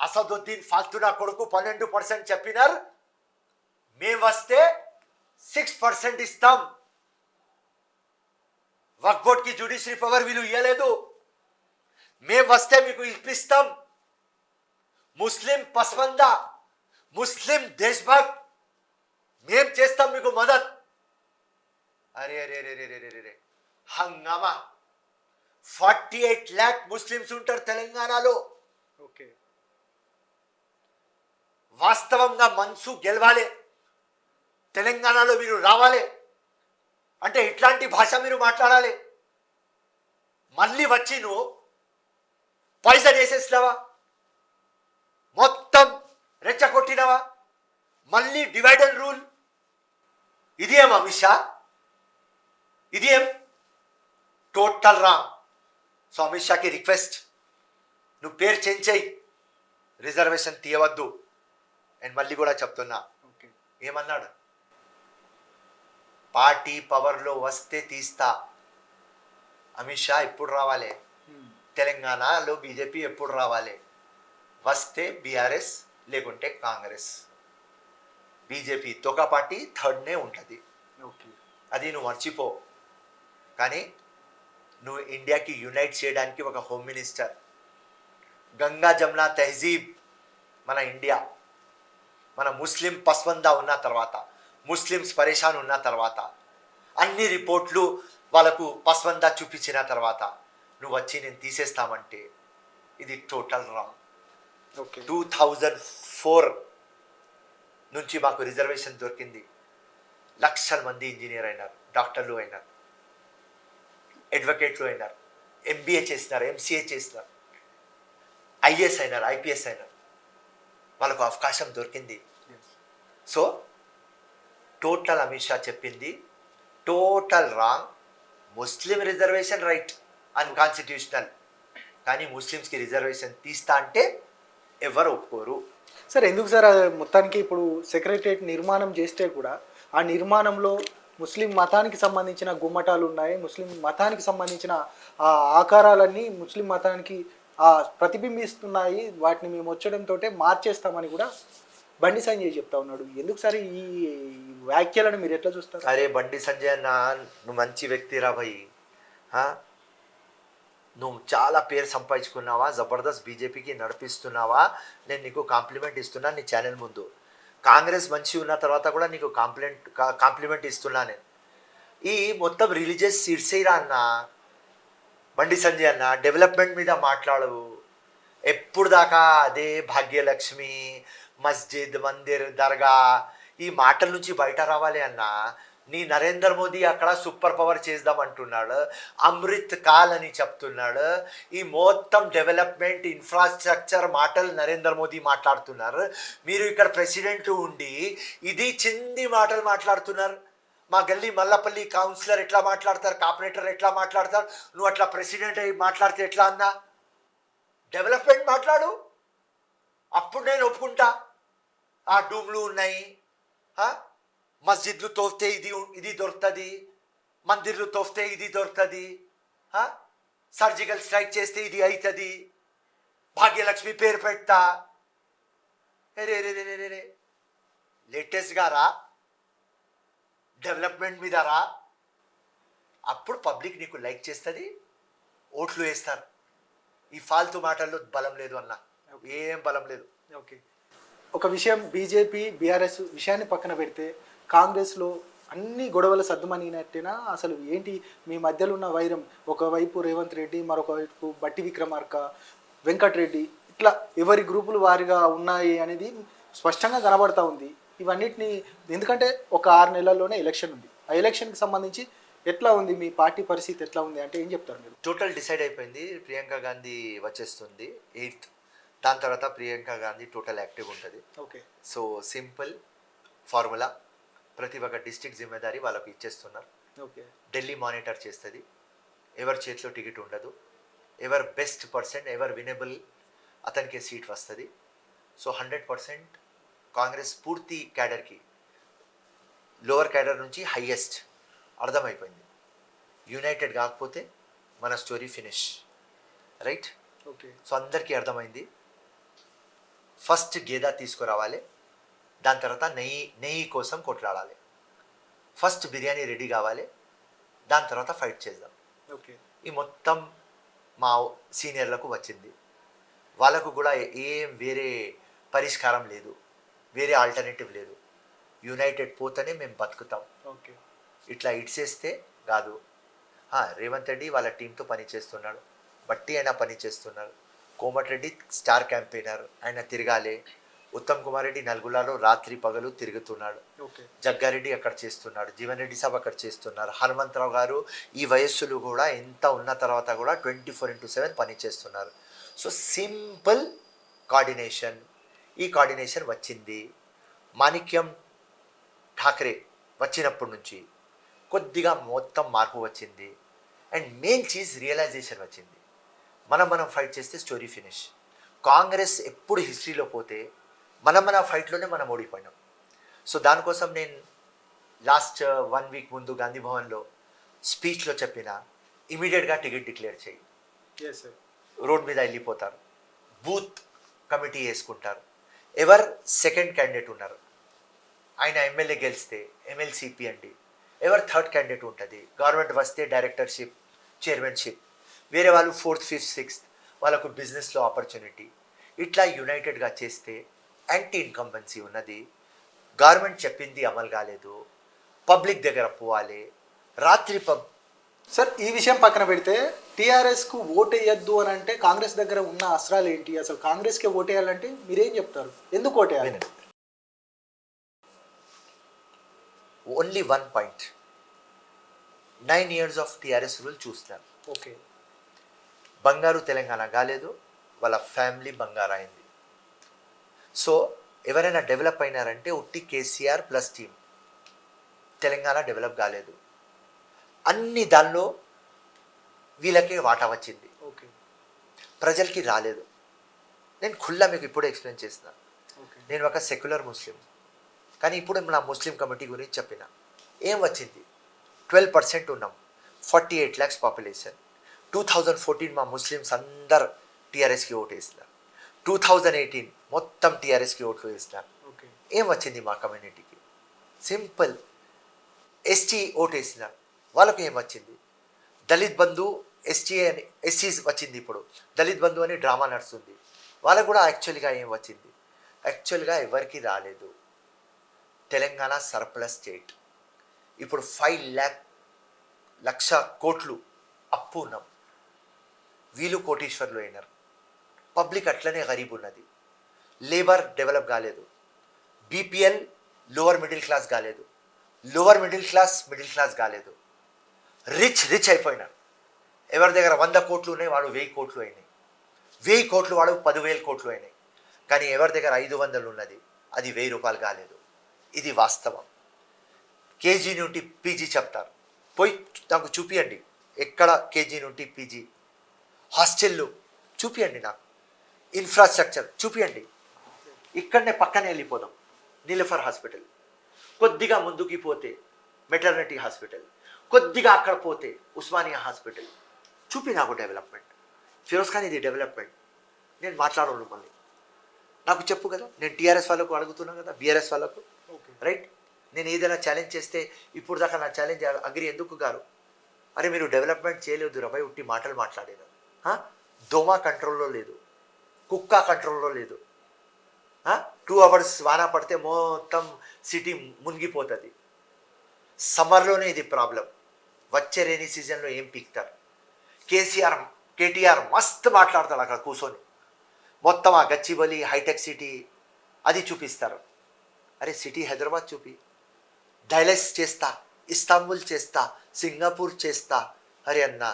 అసదుద్దీన్ ఫాల్తూ నా కొడుకు 12% చెప్పినారు. మేము వస్తే 6% ఇస్తాం. వక్ఫ్ బోర్డ్కి జ్యుడిషియరీ పవర్ వీళ్ళు ఇవ్వలేదు, మేము వస్తే మీకు ఇప్పిస్తాం. ముస్లిం పస్మందా, ముస్లిం దేశభక్త్, మేం చేస్తాం మీకు మదత్. అరే అరే అరే అరే అరే అరే హంగామా. 48 lakh ముస్లిమ్స్ ఉంటారు తెలంగాణలో. ఓకే. వాస్తవంగా మనసు గెలవాలి, తెలంగాణలో మీరు రావాలి అంటే ఇట్లాంటి భాష మీరు మాట్లాడాలి. మళ్ళీ వచ్చి నువ్వు పాయిజన్ వేసేసినావా, మొత్తం రెచ్చగొట్టినవా, మళ్ళీ డివైడ్ అండ్ రూల్. ఇది ఏం అమిత్ షా, ఇది ఏం టోటల్ రాంగ్. సో అమిత్ షాకి రిక్వెస్ట్, నువ్వు పేరు చేంజ్ చేయి, రిజర్వేషన్ తీయవద్దు. నేను మళ్ళీ కూడా చెప్తున్నా, ఓకే. ఏమన్నాడు, పార్టీ పవర్లో వస్తే తీస్తా. అమిత్ షా ఎప్పుడు రావాలి, తెలంగాణలో బీజేపీ ఎప్పుడు రావాలి, వస్తే బీఆర్ఎస్ లేకుంటే కాంగ్రెస్. బీజేపీ తొక పార్టీ థర్డ్నే ఉంటుంది, ఓకే. అది నువ్వు మర్చిపో. కానీ నువ్వు ఇండియాకి యునైట్ చేయడానికి ఒక హోమ్ మినిస్టర్, గంగా జమునా తహజీబ్ మన ఇండియా, మన ముస్లిం పస్వందా ఉన్న తర్వాత, ముస్లిమ్స్ పరేషాన్ ఉన్న తర్వాత, అన్ని రిపోర్ట్లు వాళ్ళకు పస్వందా చూపించిన తర్వాత నువ్వు వచ్చి నేను తీసేస్తామంటే ఇది టోటల్ రాంగ్. ఓకే. 2004 నుంచి మాకు రిజర్వేషన్ దొరికింది. లక్షల మంది ఇంజనీర్ అయినారు, డాక్టర్లు అయినారు, అడ్వకేట్లు అయినారు, ఎంబీఏ చేసినారు, ఎంసీఏ చేసినారు, ఐఏఎస్ అయినారు, ఐపీఎస్ అయినారు, వాళ్ళకు అవకాశం దొరికింది. సో టోటల్ అమిత్ షా చెప్పింది టోటల్ రాంగ్. ముస్లిం రిజర్వేషన్ రైట్ అన్కాన్స్టిట్యూషనల్, కానీ ముస్లిమ్స్కి రిజర్వేషన్ తీస్తా అంటే ఎవరు ఒప్పుకోరు. సార్ ఎందుకు సార్ మొత్తానికి ఇప్పుడు సెక్రటరియట్ నిర్మాణం చేస్తే కూడా ఆ నిర్మాణంలో ముస్లిం మతానికి సంబంధించిన గుమ్మటాలు ఉన్నాయి, ముస్లిం మతానికి సంబంధించిన ఆ ఆకారాలన్నీ ముస్లిం మతానికి ప్రతిబింబిస్తున్నాయి, వాటిని మేము వచ్చడంతో మార్చేస్తామని కూడా బండి సంజయ్ చెప్తా ఉన్నాడు. ఎందుకు సార్ ఈ వ్యాఖ్యలను మీరు ఎట్లా చూస్తారు? అరే బండి సంజయ్ అన్న, నువ్వు మంచి వ్యక్తి రా భయ్, నువ్వు చాలా పేరు సంపాదించుకున్నావా, జబర్దస్త్ బీజేపీకి నడిపిస్తున్నావా, నేను నీకు కాంప్లిమెంట్ ఇస్తున్నా నీ ఛానల్ ముందు. కాంగ్రెస్ మంచి ఉన్న తర్వాత కూడా నీకు కాంప్లిమెంట్ ఇస్తున్నా నేను. ఈ మొత్తం రిలీజియస్ సీడ్సేరా అన్న బండి సంజయ్ అన్న, డెవలప్మెంట్ మీద మాట్లాడవు. ఎప్పుడు దాకా అదే భాగ్యలక్ష్మి, మస్జిద్, మందిర్, దర్గా, ఈ మాటల నుంచి బయట రావాలి అన్న. నీ నరేంద్ర మోదీ అక్కడ సూపర్ పవర్ చేద్దాం అంటున్నాడు, అమృత్ కాల్ అని చెప్తున్నాడు. ఈ మొత్తం డెవలప్మెంట్ ఇన్ఫ్రాస్ట్రక్చర్ మాటలు నరేంద్ర మోదీ మాట్లాడుతున్నారు. మీరు ఇక్కడ ప్రెసిడెంట్ ఉండి ఇది చిన్ని మాటలు మాట్లాడుతున్నారు. మా గల్లీ మల్లపల్లి కౌన్సిలర్ ఎట్లా మాట్లాడతారు, కార్పొరేటర్ ఎట్లా మాట్లాడతారు, నువ్వు అట్లా ప్రెసిడెంట్ అయ్యి మాట్లాడితే ఎట్లా అన్నా? డెవలప్మెంట్ మాట్లాడు, అప్పుడు నేను ఒప్పుకుంటా. ఆ డూమ్లు ఉన్నాయి, మస్జిద్లు తోస్తే ఇది దొరుకుతుంది, మందిర్లు తోస్తే ఇది దొరుకుతుంది, సర్జికల్ స్ట్రైక్ చేస్తే ఇది అవుతుంది, భాగ్యలక్ష్మి పేరు పెడతా. రే రే రే రే రే లేటెస్ట్గా రా, డెవలప్మెంట్ మీద రా, అప్పుడు పబ్లిక్ నీకు లైక్ చేస్తుంది, ఓట్లు వేస్తారు. ఈ ఫాల్తూ మాటల్లో బలం లేదు అన్న, ఏం బలం లేదు. ఓకే. ఒక విషయం, బీజేపీ బీఆర్ఎస్ విషయాన్ని పక్కన పెడితే కాంగ్రెస్లో అన్ని గొడవలు సద్దుమణిగినట్టేనా? అసలు ఏంటి మీ మధ్యలో ఉన్న వైరం? ఒకవైపు రేవంత్ రెడ్డి, మరొక వైపు బట్టి విక్రమార్క, వెంకటరెడ్డి, ఇట్లా ఎవరి గ్రూపులు వారిగా ఉన్నాయి అనేది స్పష్టంగా కనబడతా ఉంది. ఇవన్నిటిని ఎందుకంటే ఒక 6 నెలల్లోనే ఎలక్షన్ ఉంది, ఆ ఎలక్షన్కి సంబంధించి ఎట్లా ఉంది మీ పార్టీ పరిస్థితి, ఎట్లా ఉంది అంటే ఏం చెప్తారు మీరు? టోటల్ డిసైడ్ అయిపోయింది, ప్రియాంక గాంధీ వచ్చేస్తుంది 8th. దాని తర్వాత ప్రియాంక గాంధీ టోటల్ యాక్టివ్ ఉంటుంది. ఓకే. సో సింపుల్ ఫార్ములా, ప్రతి ఒక్క డిస్ట్రిక్ట్ జిమ్మేదారి వాళ్ళకు ఇచ్చేస్తున్నారు. ఓకే. ఢిల్లీ మానిటర్ చేస్తుంది, ఎవరి చేతిలో టికెట్ ఉండదు, ఎవరు బెస్ట్ పర్సన్, ఎవరు వినబుల్ అతనికి సీట్ వస్తుంది. సో 100% కాంగ్రెస్ పూర్తి క్యాడర్కి, లోవర్ క్యాడర్ నుంచి హైయెస్ట్ అర్థమైపోయింది. యునైటెడ్ కాకపోతే మన story finish, right? Okay. So అందరికీ అర్థమైంది. ఫస్ట్ గేదా తీసుకురావాలి, దాని తర్వాత నెయ్యి కోసం కొట్లాడాలి. ఫస్ట్ బిర్యానీ రెడీ కావాలి, దాని తర్వాత ఫైట్ చేద్దాం. ఓకే. ఈ మొత్తం మా సీనియర్లకు వచ్చింది, వాళ్ళకు కూడా ఏం వేరే పరిష్కారం లేదు, వేరే ఆల్టర్నేటివ్ లేదు. యునైటెడ్ పోతేనే మేము బతుకుతాం, ఓకే. ఇట్లా ఇడ్చేస్తే కాదు. రేవంత్ రెడ్డి వాళ్ళ టీంతో పని చేస్తున్నాడు, బట్టి అయినా పని చేస్తున్నారు. కోమటిరెడ్డి స్టార్ క్యాంపెయినర్, ఆయన తిరగాలి. ఉత్తమ్ కుమార్ రెడ్డి నల్గొండలో రాత్రి పగలు తిరుగుతున్నాడు. ఓకే. జగ్గారెడ్డి అక్కడ చేస్తున్నాడు, జీవన్ రెడ్డి సాబ్ అక్కడ చేస్తున్నారు. హనుమంతరావు గారు ఈ వయస్సులు కూడా ఎంత ఉన్న తర్వాత కూడా 24/7 పని చేస్తున్నారు. So simple coordination. ఈ కోఆర్డినేషన్ వచ్చింది మాణిక్యం ఠాకరే వచ్చినప్పటి నుంచి కొద్దిగా మొత్తం మార్పు వచ్చింది. అండ్ మెయిన్ చీజ్ రియలైజేషన్ వచ్చింది. మనం ఫైట్ చేస్తే స్టోరీ ఫినిష్. కాంగ్రెస్ ఎప్పుడు హిస్టరీలో పోతే మన ఫైట్లోనే మనం ఓడిపోయినాం. సో దానికోసం నేను లాస్ట్ 1 వీక్ ముందు గాంధీ భవన్లో స్పీచ్లో చెప్పిన, ఇమీడియట్గా టికెట్ డిక్లేర్ చేయి. రోడ్ మీద వెళ్ళిపోతారు, బూత్ కమిటీ వేసుకుంటారు, ఎవరు సెకండ్ క్యాండిడేట్ ఉన్నారు, ఆయన ఎమ్మెల్యే గెలిస్తే ఎమ్మెల్సీ ఇప్పియండి, ఎవరు థర్డ్ క్యాండిడేట్ ఉంటుంది, గవర్నమెంట్ వస్తే డైరెక్టర్షిప్, చైర్మన్షిప్, వేరే వాళ్ళు 4th 5th 6th వాళ్ళకు బిజినెస్లో ఆపర్చునిటీ. ఇట్లా యునైటెడ్గా చేస్తే యాంటీ ఇన్కంబెన్సీ ఉన్నది. గవర్నమెంట్ చెప్పింది అమలు కాలేదు, పబ్లిక్ దగ్గర పోవాలి. రాత్రి సార్ ఈ విషయం పక్కన పెడితే టీఆర్ఎస్కు ఓటు వేయద్దు అని అంటే కాంగ్రెస్ దగ్గర ఉన్న అస్త్రాలు ఏంటి? అసలు కాంగ్రెస్కే ఓటేయాలంటే మీరేం చెప్తారు? ఎందుకు ఓటేయాలి? Only 1 point. 9 years of TRS rule చూస్తారు. ఓకే. బంగారు తెలంగాణ కాలేదు, వాళ్ళ ఫ్యామిలీ బంగారు అయింది. సో ఎవరైనా డెవలప్ అయినారంటే ఉట్టి KCR plus team. Telangana develop కాలేదు, అన్ని దానిలో వీళ్ళకే వాటా వచ్చింది, ఓకే, ప్రజలకి రాలేదు. నేను ఖుల్లా మీకు ఇప్పుడు ఎక్స్ప్లెయిన్ చేసిన. నేను ఒక సెక్యులర్ ముస్లిం, కానీ ఇప్పుడు నా ముస్లిం కమిటీ గురించి చెప్పిన. ఏం వచ్చింది? 12% ఉన్నాం, 48 lakhs పాపులేషన్. 2014 మా ముస్లిమ్స్ అందరు టీఆర్ఎస్కి ఓటు వేసినారు. 2018 మొత్తం టీఆర్ఎస్కి ఓట్లు వేసినారు. ఏం వచ్చింది మా కమ్యూనిటీకి? సింపుల్. ఎస్టీ ఓటు వేసినారు, వాళ్ళకు ఏం వచ్చింది? దళిత్ బంధు, ఎస్టీ అని ఎస్సీస్ వచ్చింది. ఇప్పుడు దళిత్ బంధు అని డ్రామా నడుస్తుంది, వాళ్ళకు కూడా యాక్చువల్గా ఏం వచ్చింది? యాక్చువల్గా ఎవరికి రాలేదు. Telangana surplus state. ఇప్పుడు 5 లక్ష కోట్లు అప్పు ఉన్నాం. వీళ్ళు కోటీశ్వర్లు అయినారు, పబ్లిక్ అట్లనే గరీబ్ ఉన్నది. లేబర్ డెవలప్ కాలేదు, బీపీఎల్ లోవర్ మిడిల్ క్లాస్ కాలేదు, లోవర్ మిడిల్ క్లాస్ కాలేదు. రిచ్ అయిపోయినారు. ఎవరి దగ్గర 100 కోట్లు ఉన్నాయి వాడు 1000 కోట్లు అయినాయి, 1000 కోట్లు వాడు 10,000 కోట్లు అయినాయి. కానీ ఎవరి దగ్గర 500 ఉన్నది అది 1000 రూపాయలు కాలేదు. ఇది వాస్తవం. కేజీ నుండి పీజీ చెప్తారు, పోయి నాకు చూపియండి ఎక్కడ కేజీ నుండి పీజీ. హాస్టళ్ళు చూపియండి, నాకు ఇన్ఫ్రాస్ట్రక్చర్ చూపియండి. ఇక్కడనే పక్కనే వెళ్ళిపోదాం, నీలఫర్ హాస్పిటల్. కొద్దిగా ముందుకి పోతే మెటర్నిటీ హాస్పిటల్, కొద్దిగా అక్కడ పోతే ఉస్మానియా హాస్పిటల్. చూపి నాకు డెవలప్మెంట్. ఫిరోజ్ ఖాన్ ఇది డెవలప్మెంట్. నేను మాట్లాడను, మళ్ళీ నాకు చెప్పు కదా. నేను టీఆర్ఎస్ వాళ్ళకు అడుగుతున్నాను కదా, బీఆర్ఎస్ వాళ్ళకు, రైట్? నేను ఏదైనా ఛాలెంజ్ చేస్తే ఇప్పుడు దాకా నా ఛాలెంజ్ అగ్రి ఎందుకు గారు? అరే మీరు డెవలప్మెంట్ చేయలేదు, రబాయ్ ఉట్టి మాటలు మాట్లాడేది. దోమ కంట్రోల్లో లేదు, కుక్క కంట్రోల్లో లేదు. 2 hours వాన పడితే మొత్తం సిటీ మునిగిపోతుంది. సమ్మర్లోనే ఇది ప్రాబ్లం. వచ్చే రైనీ సీజన్లో ఏం పీక్తారు? కేటీఆర్ మస్తు మాట్లాడతాడు అక్కడ కూర్చొని, మొత్తం ఆ గచ్చిబౌలి హైటెక్ సిటీ అది చూపిస్తారు. అరే సిటీ హైదరాబాద్ చూపి, డైలెస్ చేస్తా, ఇస్తాంబుల్ చేస్తా, సింగపూర్ చేస్తా. అరే అన్న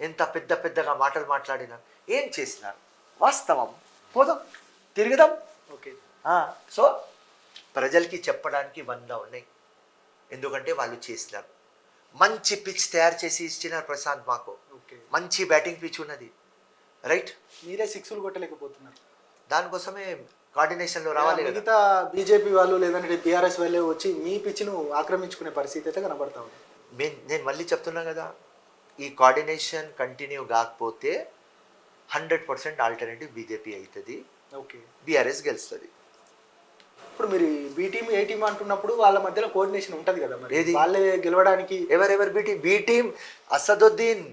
ఎంత పెద్దగా మాటలు మాట్లాడినారు, ఏం చేసినారు? వాస్తవం. పోదాం, తిరుగుదాం. ఓకే. సో ప్రజలకి చెప్పడానికి 100 ఉన్నాయి, ఎందుకంటే వాళ్ళు చేసినారు. మంచి పిచ్ తయారు చేసి ఇచ్చినారు ప్రశాంత్ మాకు. మంచి బ్యాటింగ్ పిచ్ ఉన్నది, రైట్? మీరే 6లు కొట్టలేకపోతున్నారు. దానికోసమే కోఆర్డినేషన్లో రావాలి. మిగతా బీజేపీ వాళ్ళు లేదంటే టీఆర్ఎస్ వాళ్ళే వచ్చి మీ పిచ్ను ఆక్రమించుకునే పరిస్థితి అయితే కనబడతా ఉంది. నేను మళ్ళీ చెప్తున్నా కదా, ఈ కోఆర్డినేషన్ కంటిన్యూ కాకపోతే 100% ఆల్టర్నేటివ్ బీజేపీ అవుతుంది. ఓకే, బీఆర్ఎస్ గెలుస్తుంది. ఇప్పుడు మీరు బీ టీమ్ ఏ టీమ్ అంటున్నప్పుడు వాళ్ళ మధ్యలో కోఆర్డినేషన్ ఉంటుంది కదా, మరి వాళ్ళే గెలవడానికి ఎవరెవరు B team? Asaduddin.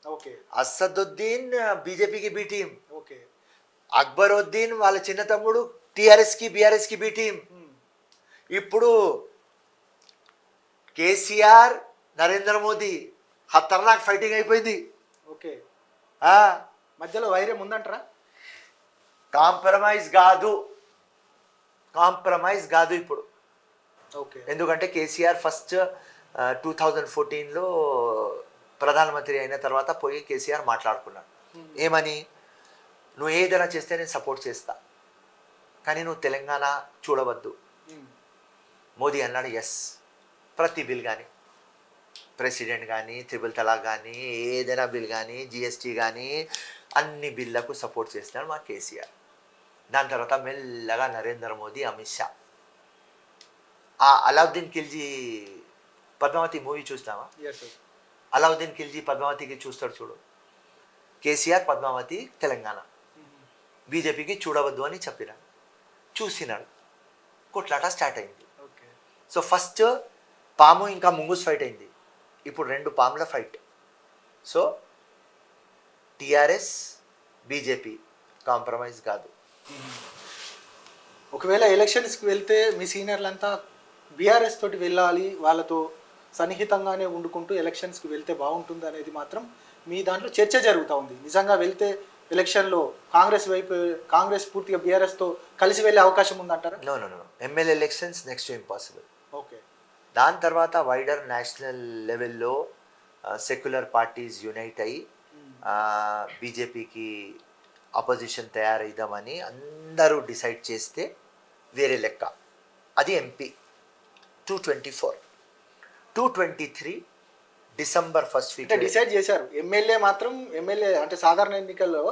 Okay, Asaduddin బీజేపీకి బీ టీమ్. ఓకే. అక్బరుద్దీన్ వాళ్ళ చిన్న తమ్ముడు టీఆర్ఎస్కి బీఆర్ఎస్కి బీ టీమ్. ఇప్పుడు కేసీఆర్, నరేంద్ర మోదీ ఖతర్నాక్ ఫైటింగ్ అయిపోయింది. ఓకే. ఆ, మధ్యలో వైరం ఉందంటారా? కాంప్రమైజ్ కాదు ఇప్పుడు. ఓకే. ఎందుకంటే కేసీఆర్ ఫస్ట్ 2014లో ప్రధానమంత్రి అయిన తర్వాత పోయి కేసీఆర్ మాట్లాడుకున్నాడు. ఏమని, నువ్వు ఏదైనా చేస్తే నేను సపోర్ట్ చేస్తా, కానీ నువ్వు తెలంగాణ చూడవద్దు. మోదీ అన్నాడు ఎస్, ప్రతి బిల్ కానీ, ప్రెసిడెంట్ కానీ, త్రిబుల్ తలాక్ కానీ, ఏదైనా బిల్ కానీ, జిఎస్టీ కానీ, అన్ని బిల్లకు సపోర్ట్ చేస్తున్నాడు మా కేసీఆర్. దాని తర్వాత మెల్లగా నరేంద్ర మోదీ, అమిత్ షా. ఆ అలావుద్దీన్ ఖిల్జీ పద్మావతి మూవీ చూసినావా? అలావుద్దీన్ ఖిల్జీ పద్మావతికి చూస్తాడు చూడు. కేసీఆర్ పద్మావతి తెలంగాణ, బీజేపీకి చూడవద్దు అని చెప్పినాడు. చూసినాడు, కొట్లాట స్టార్ట్ అయింది. సో ఫస్ట్ పాము ఇంకా ముంగుస్ ఫైట్ అయింది, ఇప్పుడు 2 పాముల fight. So TRS BJP compromise కాదు. ఒకవేళ ఎలక్షన్స్కి వెళ్తే మీ సీనియర్లంతా బీఆర్ఎస్ తోటి వెళ్ళాలి, వాళ్ళతో సన్నిహితంగానే వండుకుంటూ ఎలక్షన్స్కి వెళ్తే బాగుంటుంది అనేది మాత్రం మీ దాంట్లో చర్చ జరుగుతూ ఉంది. నిజంగా వెళ్తే ఎలక్షన్లో కాంగ్రెస్ పూర్తిగా బీఆర్ఎస్తో కలిసి వెళ్ళే అవకాశం ఉందంటారా? No MLA elections next impossible. Okay. దాని తర్వాత వైడర్ నేషనల్ లెవెల్లో సెక్యులర్ పార్టీస్ యునైట్ అయ్యి బీజేపీకి అపోజిషన్ తయారైదామని అందరూ డిసైడ్ చేస్తే వేరే లెక్క. అది MP 224, 223 December 1st week decide చేశారు. ఎమ్మెల్యే అంటే సాధారణ ఎన్నికల్లో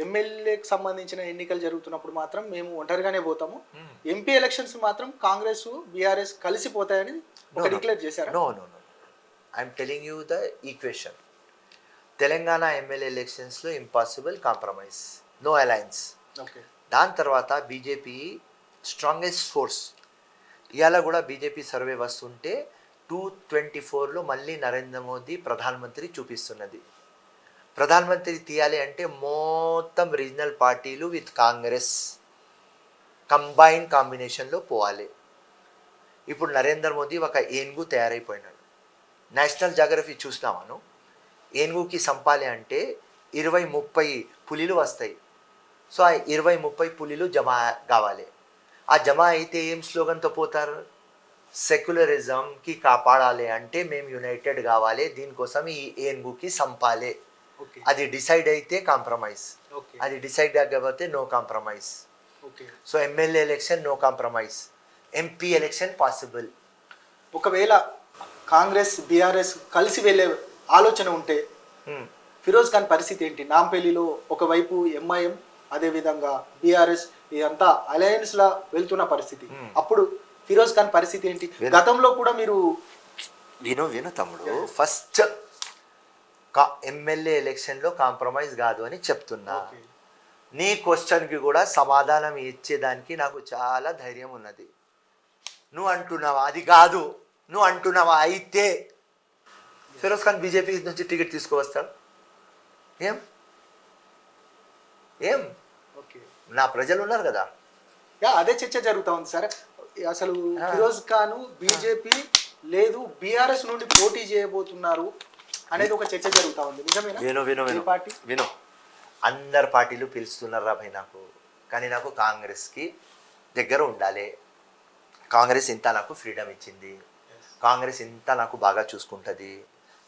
ఎమ్మెల్యేకి సంబంధించిన ఎన్నికలు జరుగుతున్నప్పుడు మాత్రం మేము ఒంటరిగానే పోతాము, ఎంపీ ఎలక్షన్స్ మాత్రం కాంగ్రెస్ బీఆర్ఎస్ కలిసిపోతాయని డిక్లేర్ చేశారు. No I'm telling you the equation. Telangana MLA ఎలక్షన్స్లో impossible, compromise, no alliance. Okay. దాని తర్వాత బీజేపీ స్ట్రాంగెస్ట్ ఫోర్స్. ఇవాళ కూడా బీజేపీ సర్వే వస్తుంటే 224లో మళ్ళీ నరేంద్ర మోదీ ప్రధానమంత్రి చూపిస్తున్నది. ప్రధానమంత్రి తీయాలి అంటే మొత్తం రీజనల్ పార్టీలు విత్ కాంగ్రెస్ కంబైన్ కాంబినేషన్లో పోవాలి. ఇప్పుడు నరేంద్ర మోదీ ఒక ఏనుగు తయారైపోయినాడు. నేషనల్ జాగ్రఫీ చూసినామాను, ఏనుగుకి సంపాలి అంటే 20-30 పులిలు వస్తాయి. సో ఆ 20-30 పులిలు జమ కావాలి. ఆ జమ అయితే ఏం స్లోగన్తో పోతారు, సెక్యులరిజంకి కాపాడాలి అంటే మేము యునైటెడ్ కావాలి, దీనికోసం ఈ ఏనుగుకి సంపాలి. అది డిసైడ్ అయితే కాంప్రమైజ్, అది డిసైడ్ కాకపోతే no compromise. So MLA election no compromise, MP election possible. ఒకవేళ కాంగ్రెస్ బీఆర్ఎస్ కలిసి వెళ్ళే ఆలోచన ఉంటే ఫిరోజ్ ఖాన్ పరిస్థితి ఏంటి? నాంపల్లిలో ఒకవైపు ఎంఐఎం, అదేవిధంగా బీఆర్ఎస్, ఇదంతా అలయన్స్ లా వెళ్తున్న పరిస్థితి. అప్పుడు ఫిరోజ్ ఖాన్ పరిస్థితి ఏంటి? గతంలో కూడా మీరు విను తమ్ముడు, ఫస్ట్ ఎమ్మెల్యే ఎలక్షన్లో కాంప్రమైజ్ కాదు అని చెప్తున్నా. నీ క్వశ్చన్కి కూడా సమాధానం ఇచ్చేదానికి నాకు చాలా ధైర్యం ఉన్నది. నువ్వు అంటున్నావా అది కాదు, నువ్వు అంటున్నావా అయితే ఫిరోజ్ ఖాన్ బీజేపీ నుంచి టికెట్ తీసుకువస్తాడు. ఏం నా ప్రజలు ఉన్నారు కదా. అదే చర్చ జరుగుతా ఉంది సార్. అసలు ఫిరోజ్ ఖాన్ బీజేపీ లేదు బీఆర్ఎస్ నుండి పోటీ చేయబోతున్నారు అనేది ఒక చర్చ జరుగుతా ఉంది. నిజమేనా? విను, అందరు పార్టీలు పిలుస్తున్నారు రా భయ్ నాకు, కానీ నాకు కాంగ్రెస్కి దగ్గర ఉండాలి. కాంగ్రెస్ ఇంత నాకు ఫ్రీడమ్ ఇచ్చింది, కాంగ్రెస్ ఇంత నాకు బాగా చూసుకుంటుంది.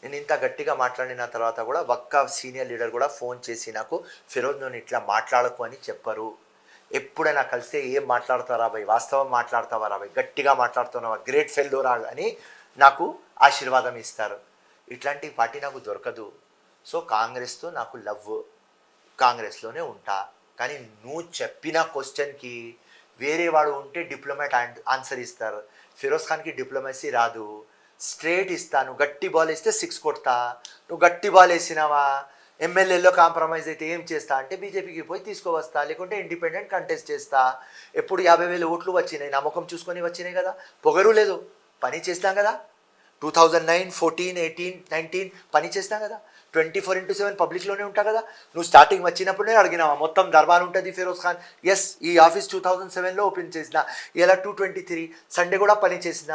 నేను ఇంత గట్టిగా మాట్లాడిన తర్వాత కూడా ఒక్క సీనియర్ లీడర్ కూడా ఫోన్ చేసి నాకు ఫిరోజ్ నువ్వు ఇట్లా మాట్లాడకు అని చెప్పరు. ఎప్పుడైనా కలిస్తే ఏం మాట్లాడతారా భయ్, వాస్తవం మాట్లాడతావా రా భయ్, గట్టిగా మాట్లాడుతున్నావా, గ్రేట్ ఫెల్లోరా అని నాకు ఆశీర్వాదం ఇస్తారు. ఇట్లాంటి పార్టీ నాకు దొరకదు. సో కాంగ్రెస్తో నాకు లవ్, కాంగ్రెస్లోనే ఉంటా. కానీ నువ్వు చెప్పిన క్వశ్చన్కి వేరే వాడు ఉంటే డిప్లొమాట్ ఆన్సర్ ఇస్తారు. ఫిరోజ్ ఖాన్కి డిప్లొమసీ రాదు, స్ట్రేట్ ఇస్తాను. గట్టి బాల్ వేస్తే 6 కొడతా, నువ్వు గట్టి బాల్ వేసినావా ఎమ్మెల్యేలో కాంప్రమైజ్ అయితే ఏం చేస్తా అంటే బీజేపీకి పోయి తీసుకువస్తా, లేకుంటే ఇండిపెండెంట్ కంటెస్ట్ చేస్తా. ఎప్పుడు 50,000 ఓట్లు వచ్చినాయి, నా ముఖం చూసుకొని వచ్చినాయి కదా, పొగరు లేదు, పని చేస్తాం కదా. 2009, 14, 18, 19 పని చేస్తాం కదా. 24/7 పబ్లిక్లోనే ఉంటా కదా. నువ్వు స్టార్టింగ్ వచ్చినప్పుడే అడిగినావా మొత్తం దర్బార్ ఉంటుంది ఫిరోజ్ ఖాన్? ఎస్, ఈ ఆఫీస్ 2007లో ఓపెన్ చేసిన, ఇలా 223 సండే కూడా పని చేసిన,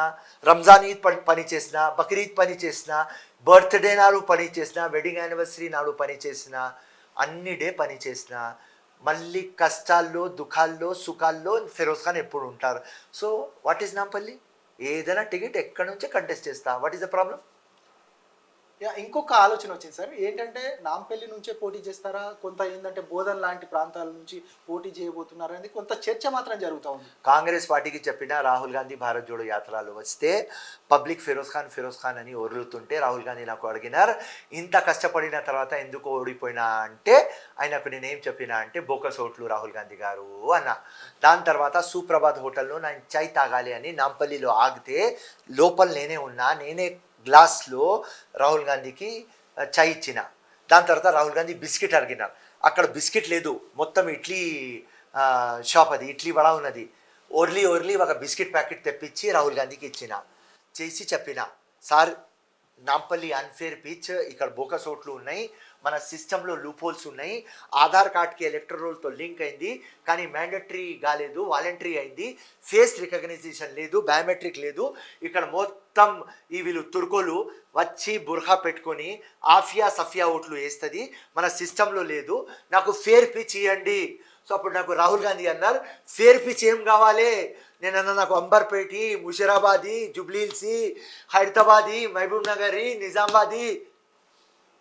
రంజాన్ ఈద్ పని చేసిన, బక్రీద్ పని చేసిన, బర్త్డే నాడు పని చేసిన, వెడ్డింగ్ యానివర్సరీ నాడు పని చేసిన, అన్ని డే పని చేసిన, మళ్ళీ కష్టాల్లో దుఃఖాల్లో సుఖాల్లో ఫిరోజ్ ఖాన్ ఎప్పుడు ఉంటారు. So what is Nampally? ఏదైనా టికెట్ ఎక్కడి నుంచే కంటెస్ట్ చేస్తా. What is the problem? ఇంకొక ఆలోచన వచ్చింది సార్, ఏంటంటే నాంపల్లి నుంచే పోటీ చేస్తారా, కొంత ఏంటంటే బోధన్ లాంటి ప్రాంతాల నుంచి పోటీ చేయబోతున్నారు అనేది కొంత చర్చ మాత్రం జరుగుతూ ఉంది. కాంగ్రెస్ పార్టీకి చెప్పిన రాహుల్ గాంధీ భారత్ జోడో యాత్రలు వస్తే పబ్లిక్ ఫిరోజ్ ఖాన్ అని ఒర్లుతుంటే రాహుల్ గాంధీ నాకు అడిగినారు, ఇంత కష్టపడిన తర్వాత ఎందుకు ఓడిపోయినా అంటే ఆయనకు నేనేం చెప్పినా అంటే బోకస్ ఓట్లు రాహుల్ గాంధీ గారు అన్న. దాని తర్వాత సుప్రభాత్ హోటల్లో నేను చాయ్ తాగాలి అని నాంపల్లిలో ఆగితే లోపల నేనే ఉన్నా, నేనే గ్లాస్లో రాహుల్ గాంధీకి చాయ్ ఇచ్చిన. దాని తర్వాత రాహుల్ గాంధీ బిస్కెట్ అడిగినారు, అక్కడ బిస్కెట్ లేదు, మొత్తం ఇడ్లీ షాప్, అది ఇడ్లీ వడ ఉన్నది. ఓర్లీ ఒక బిస్కెట్ ప్యాకెట్ తెప్పించి రాహుల్ గాంధీకి ఇచ్చిన. చేసి చెప్పిన, సార్ నాంపల్లి అన్ఫేర్ పిచ్, ఇక్కడ బోకస్ ఓట్లు ఉన్నాయి, మన సిస్టంలో లూప్ హోల్స్ ఉన్నాయి, ఆధార్ కార్డ్కి ఎలక్ట్రల్ రోల్తో లింక్ అయింది కానీ మ్యాండటరీ కాలేదు, వాలంటరీ అయింది, ఫేస్ రికగ్నైజేషన్ లేదు, బయోమెట్రిక్ లేదు, ఇక్కడ మొత్తం ఈ వీళ్ళు తుర్కోలు వచ్చి బుర్ఖా పెట్టుకొని ఆఫియా సఫియా ఓట్లు వేస్తుంది, మన సిస్టంలో లేదు, నాకు ఫేర్ పిచ్ ఇవ్వండి. సో అప్పుడు నాకు రాహుల్ గాంధీ అన్నారు, ఫేర్ పిచ్ ఏం కావాలి? నేను అన్నా, నాకు అంబర్పేటి, ముషిరాబాది, జుబ్లీల్సి, హైదరాబాది, మహబూబ్ నగరి, నిజామాబాది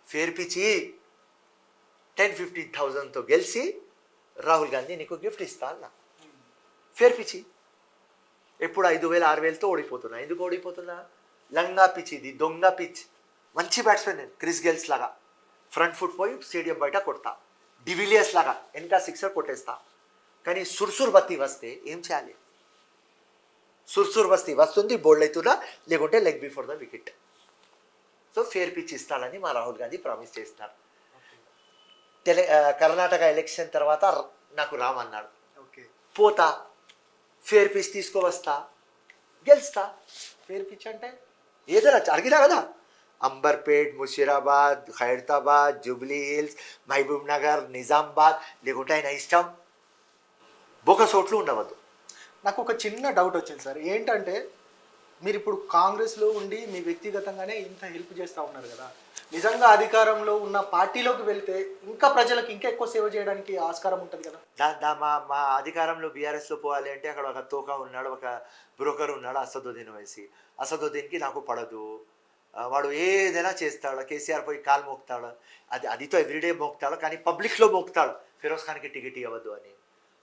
ఫేర్ పిచ్చి 10-15,000తో గెలిచి రాహుల్ గాంధీ నీకు గిఫ్ట్ ఇస్తా అన్న. ఫేర్ పిచ్చి. ఎప్పుడు 5,000-6,000తో ఓడిపోతున్నా. ఎందుకు ఓడిపోతున్నా? లంగా పిచ్, ఇది దొంగ పిచ్. మంచి బ్యాట్స్మెన్ నేను, క్రిస్ గెల్స్ లాగా ఫ్రంట్ ఫుట్ పోయి స్టేడియం బయట కొడతా, డివిలియర్స్ లాగా వెనక సిక్సర్ కొట్టేస్తా. కానీ సుర్సుర్ బత్తి వస్తే ఏం చేయాలి? సుర్సుర్ బస్తీ వస్తుంది, బోల్డ్ అవుతున్నా, లేకుంటే leg before the wicket. So fair pitch ఇస్తానని మా రాహుల్ గాంధీ ప్రామిస్ చేస్తున్నారు. కర్ణాటక ఎలక్షన్ తర్వాత నాకు రామన్నాడు, పోతా, ఫేర్ పిచ్ తీసుకువస్తా, గెలుస్తా. ఫేర్ పిచ్ అంటే ఏదైనా అడిగినా కదా, అంబర్పేట్, ముషిరాబాద్, ఖైరతాబాద్, జూబ్లీ హిల్స్, మహబూబ్ నగర్, నిజామాబాద్, లేకుంటే ఆయన ఇష్టం, బోకస్ ఓట్లు ఉండవద్దు. నాకు ఒక చిన్న డౌట్ వచ్చింది సార్, ఏంటంటే మీరు ఇప్పుడు కాంగ్రెస్లో ఉండి మీ వ్యక్తిగతంగానే ఇంత హెల్ప్ చేస్తూ ఉన్నారు కదా, నిజంగా అధికారంలో ఉన్న పార్టీలోకి వెళ్తే ఇంకా ప్రజలకు ఇంకా ఎక్కువ సేవ చేయడానికి ఆస్కారం ఉంటుంది కదా. మా అధికారంలో బీఆర్ఎస్లో పోవాలి అంటే అక్కడ ఒక తోకా ఉన్నాడు, ఒక బ్రోకర్ ఉన్నాడు, అసదుద్దీన్ వైసీ. అసదుద్దీన్కి నాకు పడదు, వాడు ఏదైనా చేస్తాడు. కేసీఆర్ పోయి కాలు మోపుతాడు, అదితో ఎవ్రీడే మోపుతాడు, కానీ పబ్లిక్లో మోపుతాడు ఫిరోజ్ ఖాన్కి టికెట్ ఇవ్వద్దు అని.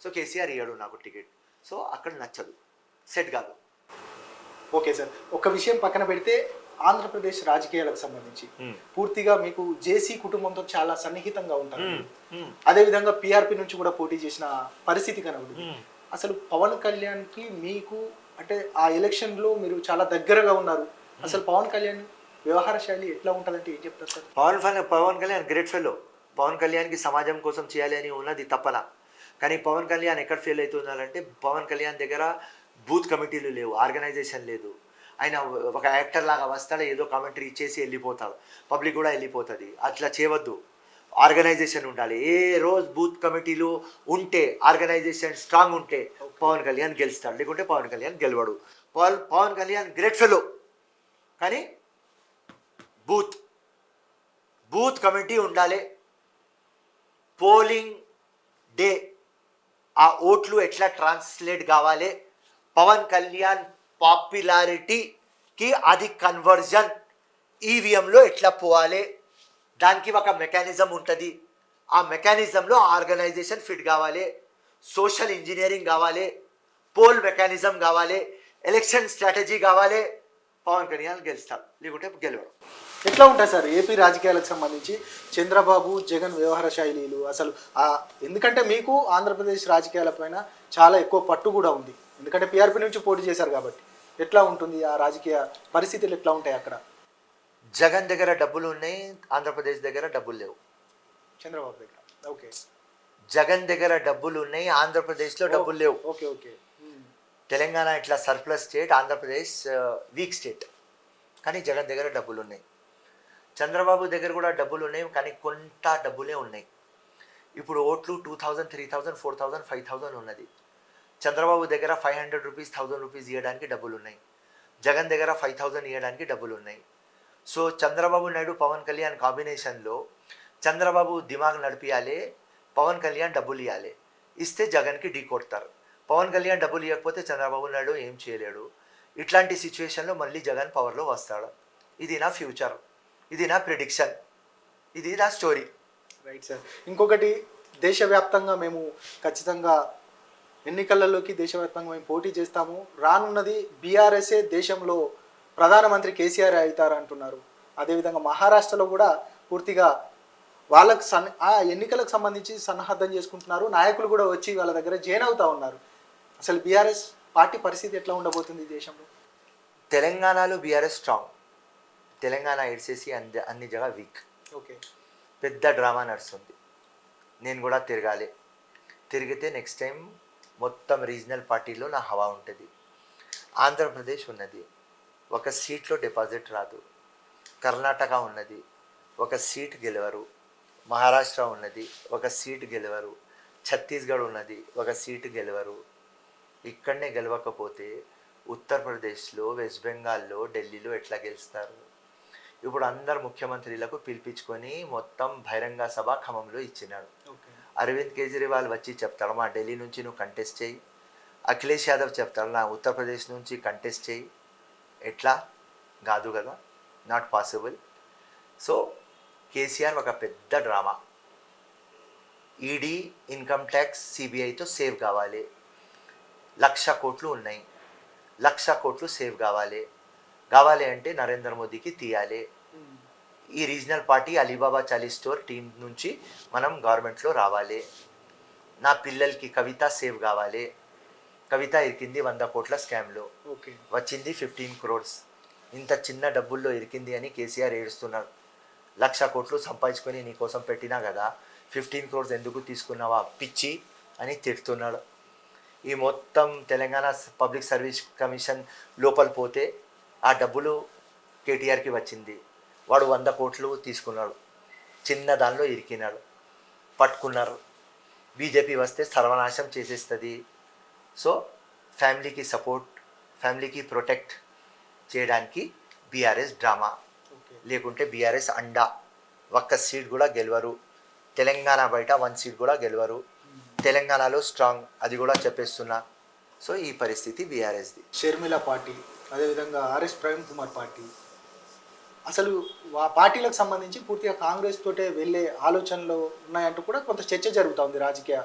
సో కేసీఆర్ ఇవ్వడు నాకు టికెట్. సో అక్కడ నచ్చదు, సెట్ కాదు. ఓకే సార్, ఒక విషయం పక్కన పెడితే ఆంధ్రప్రదేశ్ రాజకీయాలకు సంబంధించి పూర్తిగా మీకు జేసీ కుటుంబంతో చాలా సన్నిహితంగా ఉంటారు. అదేవిధంగా పిఆర్పి నుంచి కూడా పోటీ చేసిన పరిస్థితి కనబడింది. అసలు పవన్ కళ్యాణ్కి మీకు అంటే ఆ ఎలక్షన్లో మీరు చాలా దగ్గరగా ఉన్నారు. అసలు పవన్ కళ్యాణ్ వ్యవహార శైలి ఎట్లా ఉంటుందంటే ఏం చెప్తారు sir? Pawan Kalyan great fellow. Pawan కళ్యాణ్కి సమాజం కోసం చేయాలి అని ఉన్నది తప్పన. కానీ పవన్ కళ్యాణ్ ఎక్కడ ఫెయిల్ అవుతున్నారంటే పవన్ కళ్యాణ్ దగ్గర బూత్ కమిటీలు లేవు, ఆర్గనైజేషన్ లేదు. ఆయన ఒక యాక్టర్ లాగా వస్తాడు, ఏదో కామెంటరీ ఇచ్చేసి వెళ్ళిపోతాడు, పబ్లిక్ కూడా వెళ్ళిపోతుంది. అట్లా చేయవద్దు, ఆర్గనైజేషన్ ఉండాలి. ఏ రోజు బూత్ కమిటీలు ఉంటే, ఆర్గనైజేషన్ స్ట్రాంగ్ ఉంటే పవన్ కళ్యాణ్ గెలుస్తాడు, లేకుంటే పవన్ కళ్యాణ్ గెలవడు. పవన్ కళ్యాణ్ గ్రేట్ ఫెలో, కానీ బూత్ కమిటీ ఉండాలి. పోలింగ్ డే ఆ ఓట్లు ఎట్లా ట్రాన్స్లేట్ కావాలి, పవన్ కళ్యాణ్ పాపులారిటీకి అది కన్వర్జన్ ఈవీఎంలో ఎట్లా పోవాలి, దానికి ఒక మెకానిజం ఉంటుంది. ఆ మెకానిజంలో ఆర్గనైజేషన్ ఫిట్ కావాలి, సోషల్ ఇంజనీరింగ్ కావాలి, పోల్ మెకానిజం కావాలి, ఎలక్షన్ స్ట్రాటజీ కావాలి. పవన్ కళ్యాణ్ గెలుస్తాడు, లేకుంటే గెలవడం. ఎట్లా ఉంటాయి సార్ ఏపీ రాజకీయాలకు సంబంధించి చంద్రబాబు జగన్ వ్యవహార శైలీలు? అసలు ఎందుకంటే మీకు ఆంధ్రప్రదేశ్ రాజకీయాలపైన చాలా ఎక్కువ పట్టు కూడా ఉంది, ఎందుకంటే పిఆర్పి నుంచి పోటీ చేశారు కాబట్టి. ఎట్లా ఉంటుంది ఆ రాజకీయ పరిస్థితులు, ఎట్లా ఉంటాయి అక్కడ? జగన్ దగ్గర డబ్బులు ఉన్నాయి, ఆంధ్రప్రదేశ్ దగ్గర డబ్బులు లేవు. చంద్రబాబు దగ్గర ఓకే, జగన్ దగ్గర డబ్బులు ఉన్నాయి, ఆంధ్రప్రదేశ్లో డబ్బులు లేవు. Okay okay. తెలంగాణ ఇట్లా surplus state, Andhra Pradesh weak state. కానీ జగన్ దగ్గర డబ్బులు ఉన్నాయి. చంద్రబాబు దగ్గర కూడా డబ్బులు ఉన్నాయి, కానీ కొంత డబ్బులే ఉన్నాయి. ఇప్పుడు ఓట్లు 2,000, 3,000, 4,000, 5,000 ఉన్నది. చంద్రబాబు దగ్గర 500 రూపీస్, 1,000 రూపీస్ ఇవ్వడానికి డబ్బులు ఉన్నాయి. జగన్ దగ్గర 5,000 ఇవ్వడానికి డబ్బులు ఉన్నాయి. సో చంద్రబాబు నాయుడు పవన్ కళ్యాణ్ కాంబినేషన్లో చంద్రబాబు దిమాగ్ నడిపియాలి, పవన్ కళ్యాణ్ డబ్బులు ఇవ్వాలి. ఇస్తే జగన్కి ఢీ కొడతారు. పవన్ కళ్యాణ్ డబ్బులు ఇవ్వకపోతే చంద్రబాబు నాయుడు ఏం చేయలేడు. ఇట్లాంటి సిచ్యువేషన్లో మళ్ళీ జగన్ పవర్లో వస్తాడు. ఇది నా ఫ్యూచర్, ఇది నా ప్రిడిక్షన్, ఇది నా స్టోరీ. Right sir. ఇంకొకటి, దేశవ్యాప్తంగా మేము ఖచ్చితంగా ఎన్నికలలోకి దేశవ్యాప్తంగా మేము పోటీ చేస్తాము. రానున్నది బీఆర్ఎస్ఏ దేశంలో ప్రధానమంత్రి కేసీఆర్ అవుతారు అంటున్నారు. అదేవిధంగా మహారాష్ట్రలో కూడా పూర్తిగా వాళ్ళకు ఆ ఎన్నికలకు సంబంధించి సన్నద్ధం చేసుకుంటున్నారు. నాయకులు కూడా వచ్చి వాళ్ళ దగ్గర జాయిన్ అవుతా ఉన్నారు. అసలు బీఆర్ఎస్ పార్టీ పరిస్థితి ఎట్లా ఉండబోతుంది ఈ దేశంలో? తెలంగాణలో బీఆర్ఎస్ స్ట్రాంగ్, తెలంగాణ ఎడ్సేసి అన్ని జగ వీక్. ఓకే, పెద్ద డ్రామా నడుస్తుంది. నేను కూడా తిరగాలి, తిరిగితే నెక్స్ట్ టైం మొత్తం రీజనల్ పార్టీలో నా హవా ఉంటుంది. ఆంధ్రప్రదేశ్ ఉన్నది, ఒక సీట్లో డిపాజిట్ రాదు. కర్ణాటక ఉన్నది, ఒక సీట్ గెలవరు. మహారాష్ట్ర ఉన్నది, ఒక సీట్ గెలవరు. ఛత్తీస్గఢ్ ఉన్నది, ఒక సీటు గెలవరు. ఇక్కడనే గెలవకపోతే ఉత్తరప్రదేశ్లో, వెస్ట్ బెంగాల్లో, ఢిల్లీలో ఎట్లా గెలుస్తారు? ఇప్పుడు అందరు ముఖ్యమంత్రులకు పిలిపించుకొని మొత్తం బహిరంగ సభ ఖమ్మంలో ఇచ్చినాడు. అరవింద్ కేజ్రీవాల్ వచ్చి చెప్తాడు, మా ఢిల్లీ నుంచి నువ్వు కంటెస్ట్ చేయి. అఖిలేష్ యాదవ్ చెప్తాడు, నా ఉత్తరప్రదేశ్ నుంచి కంటెస్ట్ చేయి. ఎట్లా? కాదు కదా, నాట్ పాసిబుల్. సో కేసీఆర్ ఒక పెద్ద డ్రామా. ఈడీ, ఇన్కమ్ ట్యాక్స్, సిబిఐతో సేవ్ కావాలి. 1,00,000 కోట్లు ఉన్నాయి, 1,00,000 కోట్లు సేవ్ కావాలి అంటే నరేంద్ర మోదీకి తీయాలి. ఈ regional party Alibaba 40 store team నుంచి మనం గవర్నమెంట్లో రావాలి. నా పిల్లలకి కవిత సేవ్ కావాలి. కవిత ఇరికింది 100 కోట్ల స్కామ్లో, వచ్చింది 15 crores. ఇంత చిన్న డబ్బుల్లో ఇరికింది అని కేసీఆర్ ఏడుస్తున్నాడు. 1,00,000 కోట్లు సంపాదించుకొని నీ కోసం పెట్టినా కదా, 15 crores ఎందుకు తీసుకున్నావా పిచ్చి అని తిడుతున్నాడు. ఈ మొత్తం తెలంగాణ పబ్లిక్ సర్వీస్ కమిషన్ లోపల పోతే ఆ డబ్బులు కేటీఆర్కి వచ్చింది. వాడు 100 కోట్లు తీసుకున్నాడు, చిన్న దానిలో ఇరికినాడు, పట్టుకున్నారు. బీజేపీ వస్తే సర్వనాశం చేసేస్తుంది. సో ఫ్యామిలీకి సపోర్ట్, ఫ్యామిలీకి ప్రొటెక్ట్ చేయడానికి బీఆర్ఎస్ డ్రామా. లేకుంటే బీఆర్ఎస్ అండా, ఒక్క సీట్ కూడా గెలవరు. తెలంగాణ బయట 1 సీట్ కూడా గెలవరు. తెలంగాణలో స్ట్రాంగ్, అది కూడా చెప్పేస్తున్నా. సో ఈ పరిస్థితి బీఆర్ఎస్ది. షర్మిల పార్టీ, అదేవిధంగా ఆర్ఎస్ ప్రవీణ్ కుమార్ పార్టీ, అసలు ఆ పార్టీలకు సంబంధించి పూర్తిగా కాంగ్రెస్ తోటే వెళ్ళే ఆలోచనలు ఉన్నాయంటూ కూడా కొంత చర్చ జరుగుతూ ఉంది రాజకీయ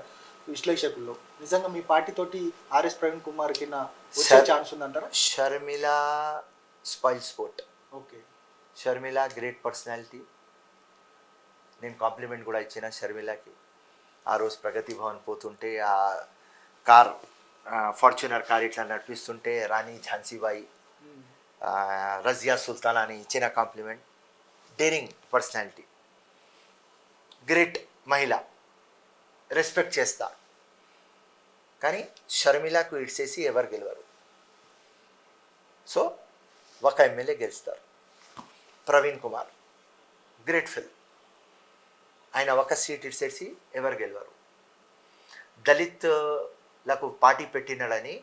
విశ్లేషకుల్లో. నిజంగా మీ పార్టీ తోటి ఆర్ఎస్ ప్రవీణ్ కుమార్ కింద వచ్చే ఛాన్స్ ఉందంటారా? Sharmila spoil sport. Okay, Sharmila great personality. నేను కాంప్లిమెంట్ కూడా ఇచ్చిన షర్మిలకి. ఆ రోజు ప్రగతి భవన్ పోతుంటే ఆ కార్, ఫార్చునర్ కార్ ఇట్లా నడిపిస్తుంటే రాణి ఝాన్సీబాయి, రజియా సుల్తాన్ అని ఇచ్చిన కాంప్లిమెంట్. డేరింగ్ పర్సనాలిటీ, గ్రేట్ మహిళ, రెస్పెక్ట్ చేస్తా. కానీ షర్మిలకు ఇడ్సేసి ఎవరు గెలవరు. సో ఒక ఎమ్మెల్యే గెలుస్తారు, ప్రవీణ్ కుమార్, గ్రేట్ ఫిల్. ఆయన ఒక సీట్ ఇడ్సేసి ఎవరు గెలవరు. దళిత్లకు పార్టీ పెట్టినాడని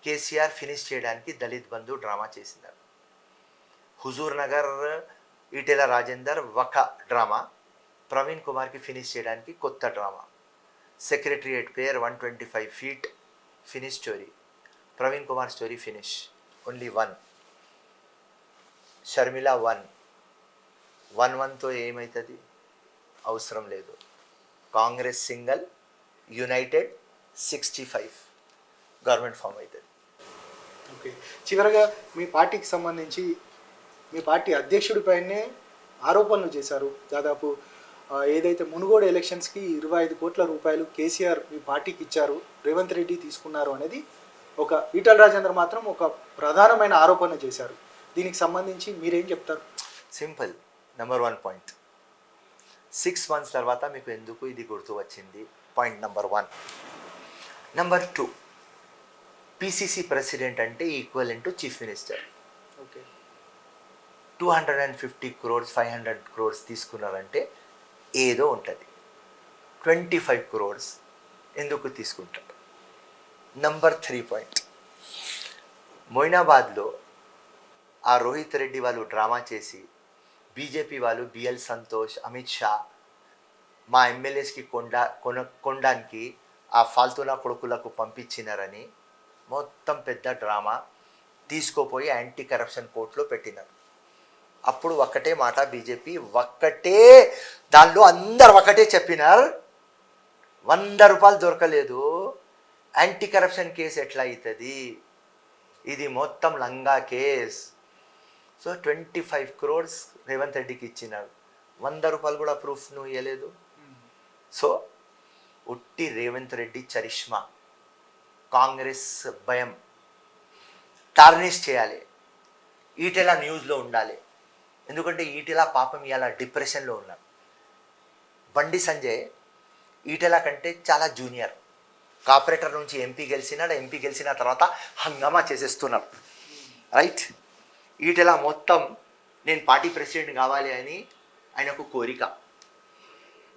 కేసీఆర్ ఫినిష్ చేయడానికి దళిత్ బంధు డ్రామా చేసినారు. హుజూర్ నగర్ ఈటెల రాజేందర్ ఒక డ్రామా, ప్రవీణ్ కుమార్కి ఫినిష్ చేయడానికి కొత్త డ్రామా. సెక్రటరియట్ పేర్ 125 feet finish story. Praveen Kumar story finish, only 1. Sharmila 1-1తో ఏమవుతుంది? అవసరం లేదు. Congress single, united 65 government form అవుతుంది. ఓకే, చివరగా మీ పార్టీకి సంబంధించి మీ పార్టీ అధ్యక్షుడిపైనే ఆరోపణలు చేశారు. దాదాపు ఏదైతే మునుగోడు ఎలక్షన్స్కి 25 కోట్ల రూపాయలు కేసీఆర్ మీ పార్టీకి ఇచ్చారు, రేవంత్ రెడ్డి తీసుకున్నారు అనేది ఒక ఈటల రాజేందర్ మాత్రం ఒక ప్రధానమైన ఆరోపణ చేశారు. దీనికి సంబంధించి మీరేం చెప్తారు? సింపుల్. నెంబర్ 1 పాయింట్, 6 months తర్వాత మీకు ఎందుకు ఇది గుర్తు వచ్చింది? Point number 1. Number 2, PCC president అంటే equivalent to chief minister. Okay, 250 crores 500 crores తీసుకున్నారంటే ఏదో ఉంటుంది. 25 crores ఎందుకు తీసుకుంటారు? నంబర్ 3 పాయింట్, మొయినాబాద్లో ఆ రోహిత్ రెడ్డి వాళ్ళు డ్రామా చేసి బీజేపీ వాళ్ళు బిఎల్ సంతోష్, అమిత్ షా మా ఎమ్మెల్యేస్కి కొనడానికి ఆ ఫాల్తునా కొడుకులకు పంపించినారని మొత్తం పెద్ద డ్రామా తీసుకోపోయి యాంటీ కరప్షన్ కోర్టులో పెట్టినారు. అప్పుడు ఒక్కటే మాట బీజేపీ, ఒక్కటే దానిలో అందరు ఒకటే చెప్పినారు, 100 రూపాయలు దొరకలేదు, యాంటీ కరప్షన్ కేసు ఎట్లా అవుతుంది, ఇది మొత్తం లంగా కేస్. సో 25 crores రేవంత్ రెడ్డికి ఇచ్చినాడు, 100 రూపాయలు కూడా ప్రూఫ్ నువ్వు ఇవ్వలేదు. సో ఉట్టి రేవంత్ రెడ్డి చరిష్మా, కాంగ్రెస్ భయం టార్నిష్ చేయాలి, ఈటెల న్యూస్లో ఉండాలి. ఎందుకంటే ఈటెల పాపం ఇలా డిప్రెషన్లో ఉన్నాడు. బండి సంజయ్ ఈటెల కంటే చాలా జూనియర్, కార్పొరేటర్ నుంచి ఎంపీ గెలిచినాడు, ఎంపీ గెలిచిన తర్వాత హంగామా చేసేస్తున్నాడు, రైట్. ఈటెల మొత్తం నేను పార్టీ ప్రెసిడెంట్ కావాలి అని ఆయనకు కోరిక.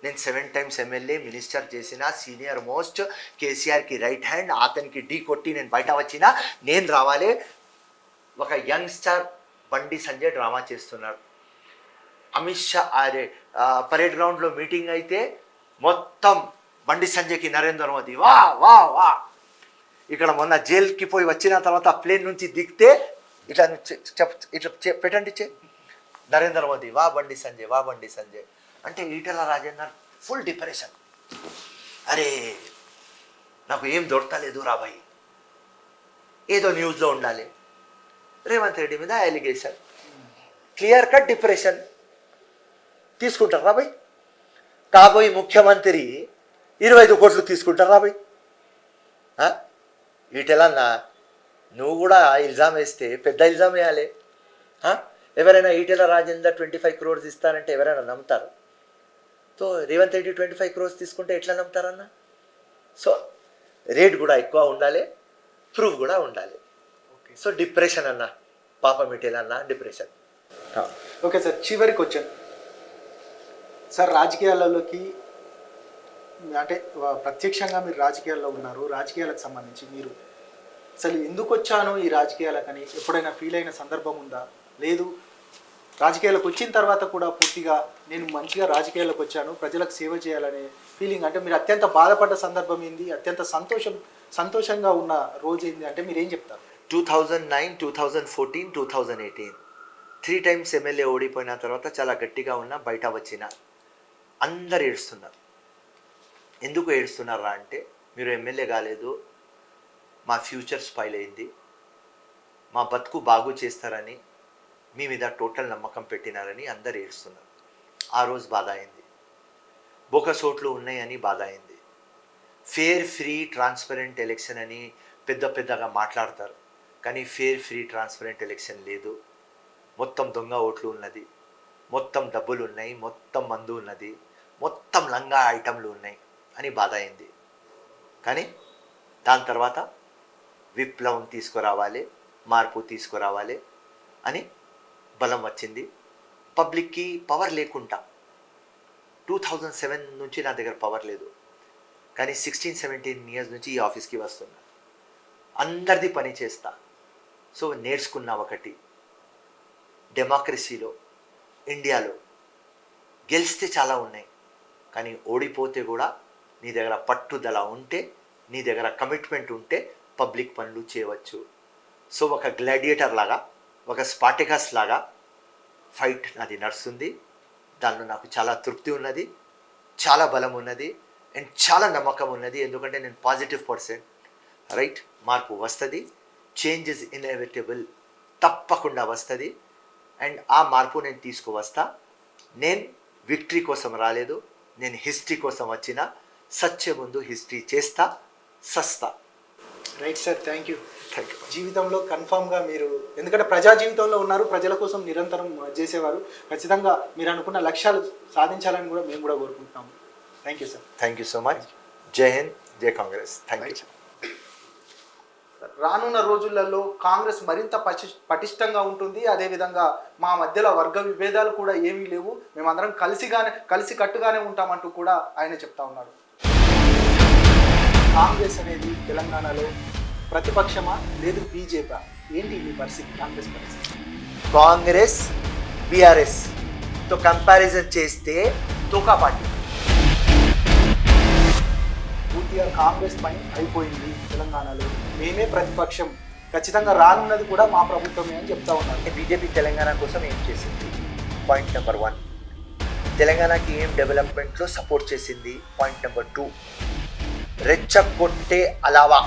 నేను 7 times ఎమ్మెల్యే, మినిస్టర్ చేసిన, సీనియర్ మోస్ట్, కేసీఆర్కి రైట్ హ్యాండ్, అతనికి ఢీ కొట్టి నేను బయట వచ్చినా నేను రావాలి. ఒక యంగ్స్టర్ బండి సంజయ్ డ్రామా చేస్తున్నాడు. అమిత్ షా పరేడ్ గ్రౌండ్లో మీటింగ్ అయితే మొత్తం బండి సంజయ్కి నరేంద్ర మోదీ వా వా వా. ఇక్కడ మొన్న జైలుకి పోయి వచ్చిన తర్వాత ప్లేన్ నుంచి దిగితే ఇట్లా ఇట్లా పెట్టండి నరేంద్ర మోదీ వా బండి సంజయ్, వా బండి సంజయ్. అంటే ఈటెల రాజేందర్ ఫుల్ డిప్రెషన్. అరే నాకు ఏం దొరకలేదు రాబాయి, ఏదో న్యూస్లో ఉండాలి. రేవంత్ రెడ్డి మీద అలిగేషన్, క్లియర్ కట్ డిప్రెషన్. తీసుకుంటారు రాబాయ్, కాబోయే ముఖ్యమంత్రి 25 కోట్లు తీసుకుంటారు రాబాయ్. ఈటెలన్నా నువ్వు కూడా ఇల్జాం వేస్తే పెద్ద ఇల్జాం వేయాలి. ఎవరైనా ఈటెల రాజేందర్ 25 crores ఇస్తారంటే ఎవరైనా నమ్ముతారు? సో రేవంత్ రెడ్డి 25 crores తీసుకుంటే ఎట్లా నమ్ముతారన్న? సో రేట్ కూడా ఎక్కువ ఉండాలి, ప్రూఫ్ కూడా ఉండాలి. సో డిప్రెషన్ అన్న, పాపం ఈటెలన్న డిప్రెషన్. ఓకే సార్, చివరి క్వశ్చన్ సార్. రాజకీయాలలోకి అంటే ప్రత్యక్షంగా మీరు రాజకీయాల్లో ఉన్నారు, రాజకీయాలకు సంబంధించి మీరు అసలు ఎందుకు వచ్చాను ఈ రాజకీయాలకని ఎప్పుడైనా ఫీల్ అయిన సందర్భం ఉందా? లేదు రాజకీయాలకు వచ్చిన తర్వాత కూడా పూర్తిగా నేను మంచిగా రాజకీయాలకు వచ్చాను, ప్రజలకు సేవ చేయాలనే ఫీలింగ్, అంటే మీరు అత్యంత బాధపడ్డ సందర్భం ఏంది, అత్యంత సంతోషంగా ఉన్న రోజు ఏంది అంటే మీరు ఏం చెప్తారు? 2009, 2014, 2018 3 times ఎమ్మెల్యే ఓడిపోయిన తర్వాత చాలా గట్టిగా ఉన్న బయట వచ్చిన అందరు ఏడుస్తున్నారు. ఎందుకు ఏడుస్తున్నారా అంటే మీరు ఎమ్మెల్యే కాలేదు, మా ఫ్యూచర్ స్పాయిల్ అయింది, మా బతుకు బాగు చేస్తారని మీ మీద టోటల్ నమ్మకం పెట్టినారని అందరు ఏడుస్తున్నారు. ఆ రోజు బాధ అయింది. బోకసోట్లు ఉన్నాయని బాధ అయింది. ఫేర్ ఫ్రీ ట్రాన్స్పరెంట్ ఎలక్షన్ అని పెద్దగా మాట్లాడతారు, కానీ ఫేర్ ఫ్రీ ట్రాన్స్పరెంట్ ఎలక్షన్ లేదు. మొత్తం దొంగ ఓట్లు ఉన్నది, మొత్తం డబ్బులు ఉన్నాయి, మొత్తం మందు ఉన్నది, మొత్తం లంగా ఐటమ్లు ఉన్నాయి అని బాధ అయింది. కానీ దాని తర్వాత విప్లవం తీసుకురావాలి, మార్పు తీసుకురావాలి అని బలం వచ్చింది. పబ్లిక్కి పవర్ లేకుండా 2007 నుంచి నా దగ్గర పవర్ లేదు, కానీ 16-17 years నుంచి ఈ ఆఫీస్కి వస్తున్నా, అందరిది పని చేస్తా. సో నేర్చుకున్న ఒకటి, డెమోక్రసీలో ఇండియాలో గెలిస్తే చాలా ఉన్నాయి, కానీ ఓడిపోతే కూడా నీ దగ్గర పట్టుదల ఉంటే, నీ దగ్గర కమిట్మెంట్ ఉంటే పబ్లిక్ పనులు చేయవచ్చు. సో ఒక గ్లాడియేటర్ లాగా, ఒక స్పాటికస్ లాగా ఫైట్ నాది నడుస్తుంది. దానిలో నాకు చాలా తృప్తి ఉన్నది, చాలా బలం ఉన్నది అండ్ చాలా నమ్మకం ఉన్నది. ఎందుకంటే నేను పాజిటివ్ పర్సన్, రైట్. మార్పు వస్తుంది, చేంజ్ ఇస్ ఇన్ఎవిటబుల్, తప్పకుండా వస్తుంది. అండ్ ఆ మార్పు నేను తీసుకువస్తా. నేను విక్టరీ కోసం రాలేదు, నేను హిస్టరీ కోసం వచ్చిన. సచ్చే ముందు హిస్టరీ చేస్తా, సస్తా. Right sir, thank you. Thank you. జీవితంలో కన్ఫామ్గా మీరు, ఎందుకంటే ప్రజా జీవితంలో ఉన్నారు, ప్రజల కోసం నిరంతరం చేసేవారు, ఖచ్చితంగా మీరు అనుకున్న లక్ష్యాలు సాధించాలని కూడా మేము కూడా కోరుకుంటున్నాము. Thank you sir. Thank you so much. జై హింద్, జై కాంగ్రెస్. Thank you. రానున్న రోజులలో కాంగ్రెస్ మరింత పటిష్టంగా ఉంటుంది. అదేవిధంగా మా మధ్యలో వర్గ విభేదాలు కూడా ఏమీ లేవు, మేమందరం కలిసి కట్టుగానే ఉంటామంటూ కూడా ఆయన చెప్తా ఉన్నాడు. కాంగ్రెస్ అనేది తెలంగాణలో ప్రతిపక్షమా లేదు బీజేపీ? ఏంటి మీ పరిస్థితి, కాంగ్రెస్ పరిస్థితి? కాంగ్రెస్, బీఆర్ఎస్ తో కంపారిజన్ చేస్తే తోకా పార్టీ. పూర్తిగా కాంగ్రెస్ పని అయిపోయింది తెలంగాణలో, మేమే ప్రతిపక్షం, ఖచ్చితంగా రానున్నది కూడా మా ప్రభుత్వమే అని చెప్తా ఉన్నారు. బీజేపీ తెలంగాణ కోసం ఏం చేసింది? Point number 1. తెలంగాణకి ఏం డెవలప్మెంట్లో సపోర్ట్ చేసింది? Point number 2. రెచ్చగొట్టే అలావా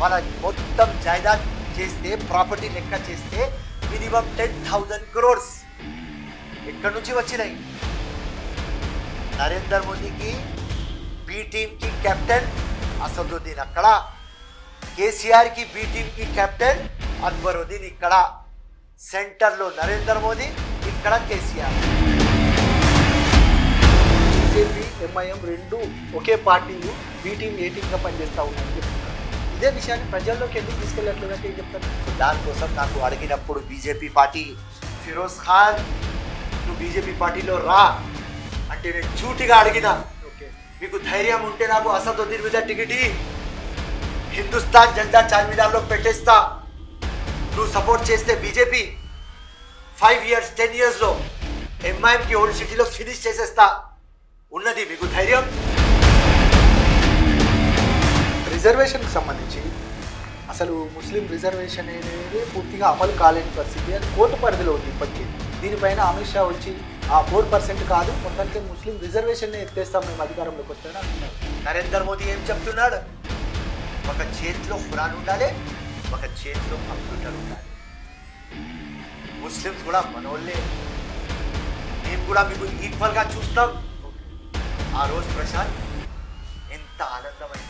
మన మొత్తం జాయిదాద్ చేస్తే, ప్రాపర్టీ లెక్క చేస్తే మినిమం 10,000 crores ఎక్కడి నుంచి వచ్చినాయి? నరేందర్ మోదీకి బి టీమ్కి కెప్టెన్ అసదుద్దీన్ అక్కడ, కేసీఆర్కి బి టీమ్కి కెప్టెన్ అక్బరుద్దీన్ ఇక్కడ, సెంటర్లో నరేందర్ మోదీ, ఇక్కడ కేసీఆర్. బీజేపీ ఎంఐఎం రెండు ఒకే పార్టీలు, బి టీం ఏ టీంగా పనిచేస్తూ ఉన్నాయని చెప్తున్నారు. ఇదే విషయాన్ని ప్రజల్లోకి ఎందుకు తీసుకెళ్ళట్లేదంటే ఏం చెప్తారు? సో దానికోసం నాకు అడిగినప్పుడు బీజేపీ పార్టీ, ఫిరోజ్ ఖాన్ నువ్వు బీజేపీ పార్టీలో రా అంటే నేను చూటిగా అడిగిన, ఓకే, మీకు ధైర్యం ఉంటే నాకు అసదుద్దీన్ మీద టికెట్ ఇయ్యి, హిందుస్థాన్ జెండా చార్మినార్లో పెట్టేస్తా, నువ్వు సపోర్ట్ చేస్తే బీజేపీ 5 years 10 yearsలో ఎంఐఎంకి ఓల్డ్ సిటీలో ఫినిష్ చేసేస్తా, ఉన్నది మీకు ధైర్యం? రిజర్వేషన్కి సంబంధించి అసలు ముస్లిం రిజర్వేషన్ అనేది పూర్తిగా అమలు కాలేని పరిస్థితి, అది కోర్టు పరిధిలో ఉంది ఇప్పటికీ. దీనిపైన అమిత్ షా వచ్చి ఆ 4% కాదు, మొత్తానికి ముస్లిం రిజర్వేషన్ ఎత్తేస్తాం మేము అధికారంలోకి వస్తామని అంటున్నారు. నరేందర్ మోదీ ఏం చెప్తున్నాడు? ఒక చేతిలో ఖురాన్ ఉండాలి, ఒక చేతిలో కంప్యూటర్ ఉండాలి. ముస్లిమ్స్ కూడా మనోళ్ళే, మేము కూడా మీకు ఈక్వల్గా చూస్తాం. ఆ రోజు ప్రశాంత్ ఎంత ఆనందమైన